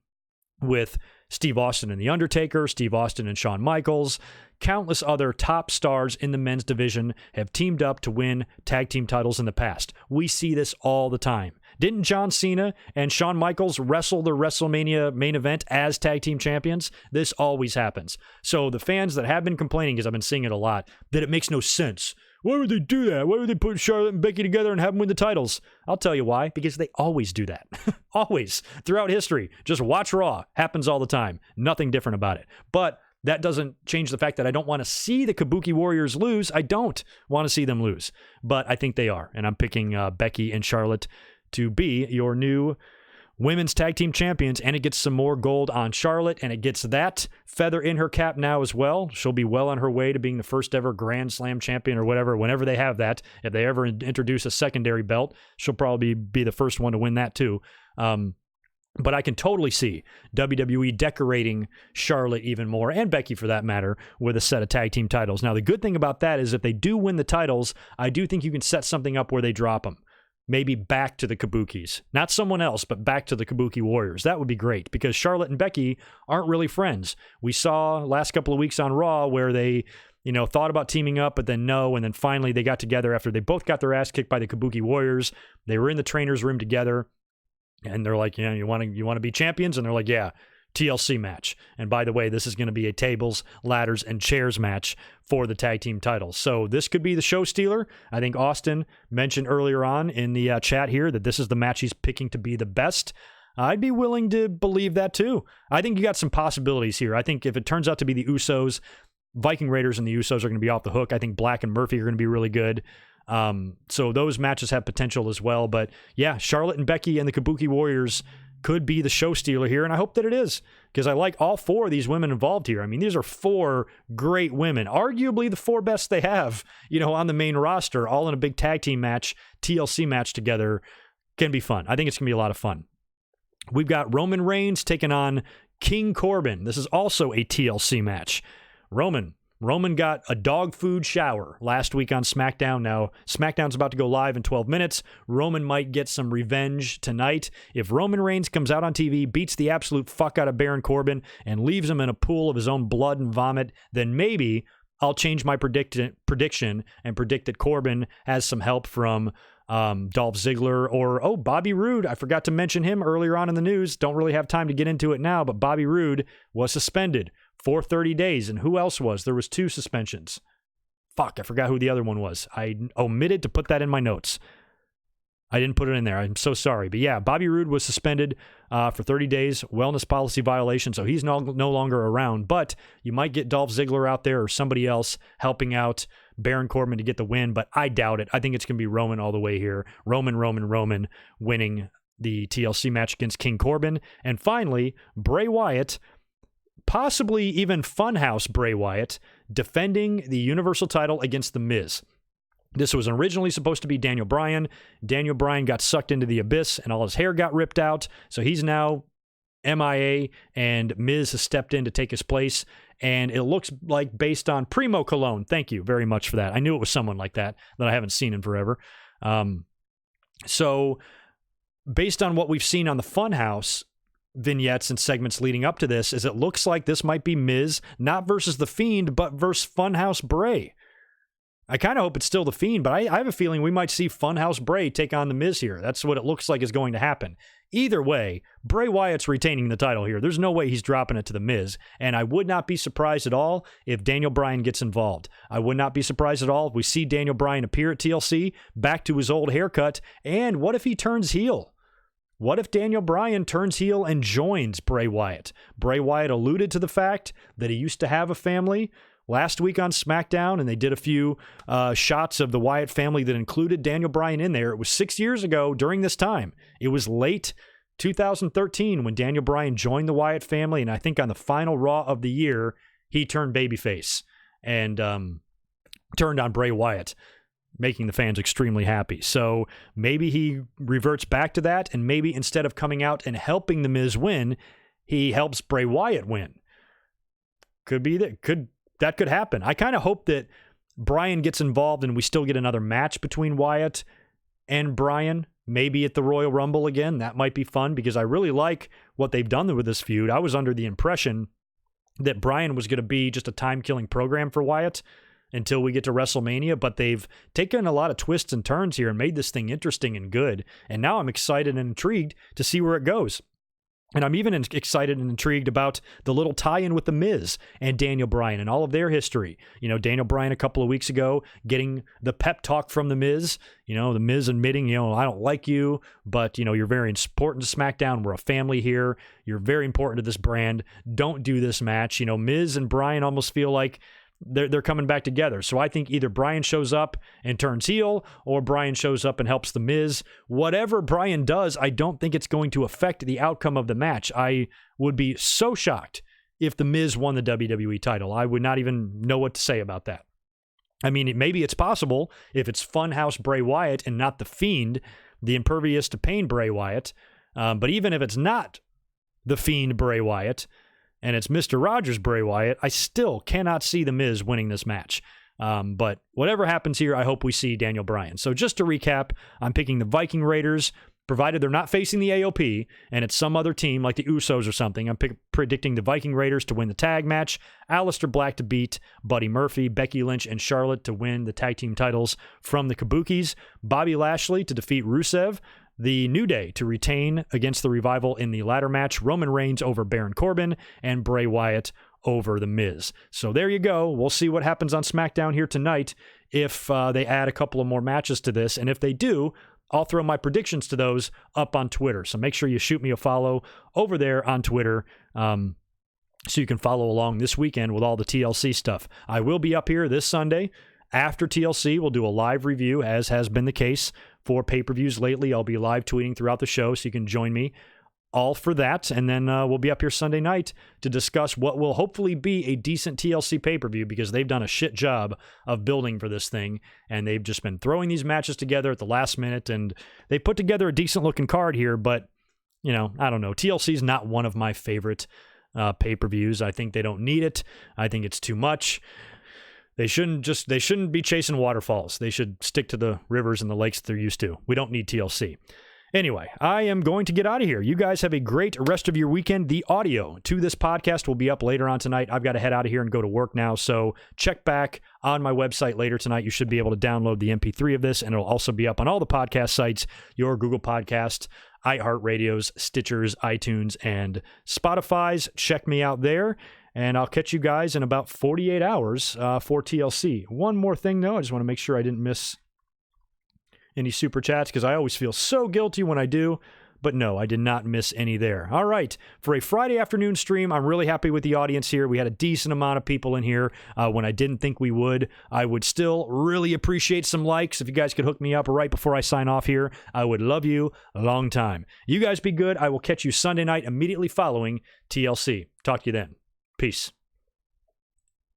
with Steve Austin and The Undertaker, Steve Austin and Shawn Michaels. Countless other top stars in the men's division have teamed up to win tag team titles in the past. We see this all the time. Didn't John Cena and Shawn Michaels wrestle the WrestleMania main event as tag team champions? This always happens. So the fans that have been complaining, because I've been seeing it a lot, that it makes no sense. Why would they do that? Why would they put Charlotte and Becky together and have them win the titles? I'll tell you why. Because they always do that. Always. Throughout history. Just watch Raw. Happens all the time. Nothing different about it. But that doesn't change the fact that I don't want to see the Kabuki Warriors lose. I don't want to see them lose. But I think they are. And I'm picking Becky and Charlotte to be your new women's tag team champions, and it gets some more gold on Charlotte, and it gets that feather in her cap now as well. She'll be well on her way to being the first ever Grand Slam champion or whatever, whenever they have that. If they ever introduce a secondary belt, she'll probably be the first one to win that too. But I can totally see WWE decorating Charlotte even more, and Becky for that matter, with a set of tag team titles. Now, the good thing about that is if they do win the titles, I do think you can set something up where they drop them. Maybe back to the Kabukis. Not someone else, but back to the Kabuki Warriors. That would be great, because Charlotte and Becky aren't really friends. We saw last couple of weeks on Raw where they, thought about teaming up, but then no, and then finally they got together after they both got their ass kicked by the Kabuki Warriors. They were in the trainer's room together, and they're like, you want to be champions? And they're like, yeah. TLC match. And by the way, this is going to be a tables, ladders, and chairs match for the tag team titles. So this could be the show stealer. I think Austin mentioned earlier on in the chat here that this is the match he's picking to be the best. I'd be willing to believe that too. I think you got some possibilities here. I think if it turns out to be the Usos, Viking Raiders and the Usos are going to be off the hook. I think Black and Murphy are going to be really good. So those matches have potential as well. But yeah, Charlotte and Becky and the Kabuki Warriors could be the show stealer here, and I hope that it is, because I like all four of these women involved here. I mean, these are four great women, arguably the four best they have, on the main roster, all in a big tag team match, TLC match together. Can be fun. I think it's going to be a lot of fun. We've got Roman Reigns taking on King Corbin. This is also a TLC match. Roman got a dog food shower last week on SmackDown. Now, SmackDown's about to go live in 12 minutes. Roman might get some revenge tonight. If Roman Reigns comes out on TV, beats the absolute fuck out of Baron Corbin, and leaves him in a pool of his own blood and vomit, then maybe I'll change my prediction and predict that Corbin has some help from Dolph Ziggler or, Bobby Roode. I forgot to mention him earlier on in the news. Don't really have time to get into it now, but Bobby Roode was suspended for 30 days. And who else was? There was 2 suspensions. Fuck, I forgot who the other one was. I omitted to put that in my notes. I didn't put it in there. I'm so sorry. But yeah, Bobby Roode was suspended for 30 days, wellness policy violation, so he's no longer around. But you might get Dolph Ziggler out there or somebody else helping out Baron Corbin to get the win, but I doubt it. I think it's going to be Roman all the way here. Roman winning the TLC match against King Corbin. And finally, Bray Wyatt, possibly even Funhouse Bray Wyatt, defending the Universal title against The Miz. This was originally supposed to be Daniel Bryan. Daniel Bryan got sucked into the abyss and all his hair got ripped out. So he's now MIA, and Miz has stepped in to take his place. And it looks like based on Primo Cologne. Thank you very much for that. I knew it was someone like that I haven't seen in forever. So based on what we've seen on the Funhouse vignettes and segments leading up to this, is it looks like this might be Miz, not versus The Fiend, but versus Funhouse Bray. I kind of hope it's still The Fiend, but I have a feeling we might see Funhouse Bray take on The Miz here. That's what it looks like is going to happen. Either way, Bray Wyatt's retaining the title here. There's no way he's dropping it to The Miz, and I would not be surprised at all if Daniel Bryan gets involved. I would not be surprised at all if we see Daniel Bryan appear at TLC, back to his old haircut, and what if he turns heel? What if Daniel Bryan turns heel and joins Bray Wyatt? Bray Wyatt alluded to the fact that he used to have a family last week on SmackDown, and they did a few shots of the Wyatt family that included Daniel Bryan in there. It was 6 years ago during this time. It was late 2013 when Daniel Bryan joined the Wyatt family, and I think on the final Raw of the year, he turned babyface and turned on Bray Wyatt, making the fans extremely happy. So maybe he reverts back to that, and maybe instead of coming out and helping The Miz win, he helps Bray Wyatt win. That could happen. I kind of hope that Bryan gets involved and we still get another match between Wyatt and Bryan, maybe at the Royal Rumble again. That might be fun because I really like what they've done with this feud. I was under the impression that Bryan was going to be just a time-killing program for Wyatt until we get to WrestleMania, but they've taken a lot of twists and turns here and made this thing interesting and good. And now I'm excited and intrigued to see where it goes. And I'm even excited and intrigued about the little tie-in with The Miz and Daniel Bryan and all of their history. Daniel Bryan a couple of weeks ago getting the pep talk from The Miz. The Miz admitting, I don't like you, but, you're very important to SmackDown. We're a family here. You're very important to this brand. Don't do this match. Miz and Bryan almost feel like they're coming back together. So I think either Bryan shows up and turns heel or Bryan shows up and helps The Miz. Whatever Bryan does, I don't think it's going to affect the outcome of the match. I would be so shocked if The Miz won the WWE title. I would not even know what to say about that. I mean, maybe it's possible if it's Funhouse Bray Wyatt and not The Fiend, the impervious to pain Bray Wyatt. But even if it's not The Fiend Bray Wyatt, and it's Mr. Rogers Bray Wyatt, I still cannot see The Miz winning this match. But whatever happens here, I hope we see Daniel Bryan. So just to recap, I'm picking the Viking Raiders, provided they're not facing the AOP, and it's some other team like the Usos or something. I'm predicting the Viking Raiders to win the tag match, Aleister Black to beat Buddy Murphy, Becky Lynch and Charlotte to win the tag team titles from the Kabukis, Bobby Lashley to defeat Rusev, the New Day to retain against the Revival in the ladder match, Roman Reigns over Baron Corbin, and Bray Wyatt over The Miz. So there you go. We'll see what happens on SmackDown here tonight if they add a couple of more matches to this. And if they do, I'll throw my predictions to those up on Twitter. So make sure you shoot me a follow over there on Twitter so you can follow along this weekend with all the TLC stuff. I will be up here this Sunday. After TLC, we'll do a live review, as has been the case for pay-per-views lately. I'll be live tweeting throughout the show, so you can join me all for that. And then we'll be up here Sunday night to discuss what will hopefully be a decent TLC pay-per-view, because they've done a shit job of building for this thing, and they've just been throwing these matches together at the last minute, and they put together a decent-looking card here, but, I don't know. TLC is not one of my favorite pay-per-views. I think they don't need it. I think it's too much. They shouldn't be chasing waterfalls. They should stick to the rivers and the lakes that they're used to. We don't need TLC. Anyway, I am going to get out of here. You guys have a great rest of your weekend. The audio to this podcast will be up later on tonight. I've got to head out of here and go to work now, so check back on my website later tonight. You should be able to download the MP3 of this, and it'll also be up on all the podcast sites, your Google Podcasts, iHeartRadios, Stitchers, iTunes, and Spotify's. Check me out there. And I'll catch you guys in about 48 hours for TLC. One more thing, though. I just want to make sure I didn't miss any super chats, because I always feel so guilty when I do. But no, I did not miss any there. All right. For a Friday afternoon stream, I'm really happy with the audience here. We had a decent amount of people in here when I didn't think we would. I would still really appreciate some likes. If you guys could hook me up right before I sign off here, I would love you a long time. You guys be good. I will catch you Sunday night immediately following TLC. Talk to you then. Peace.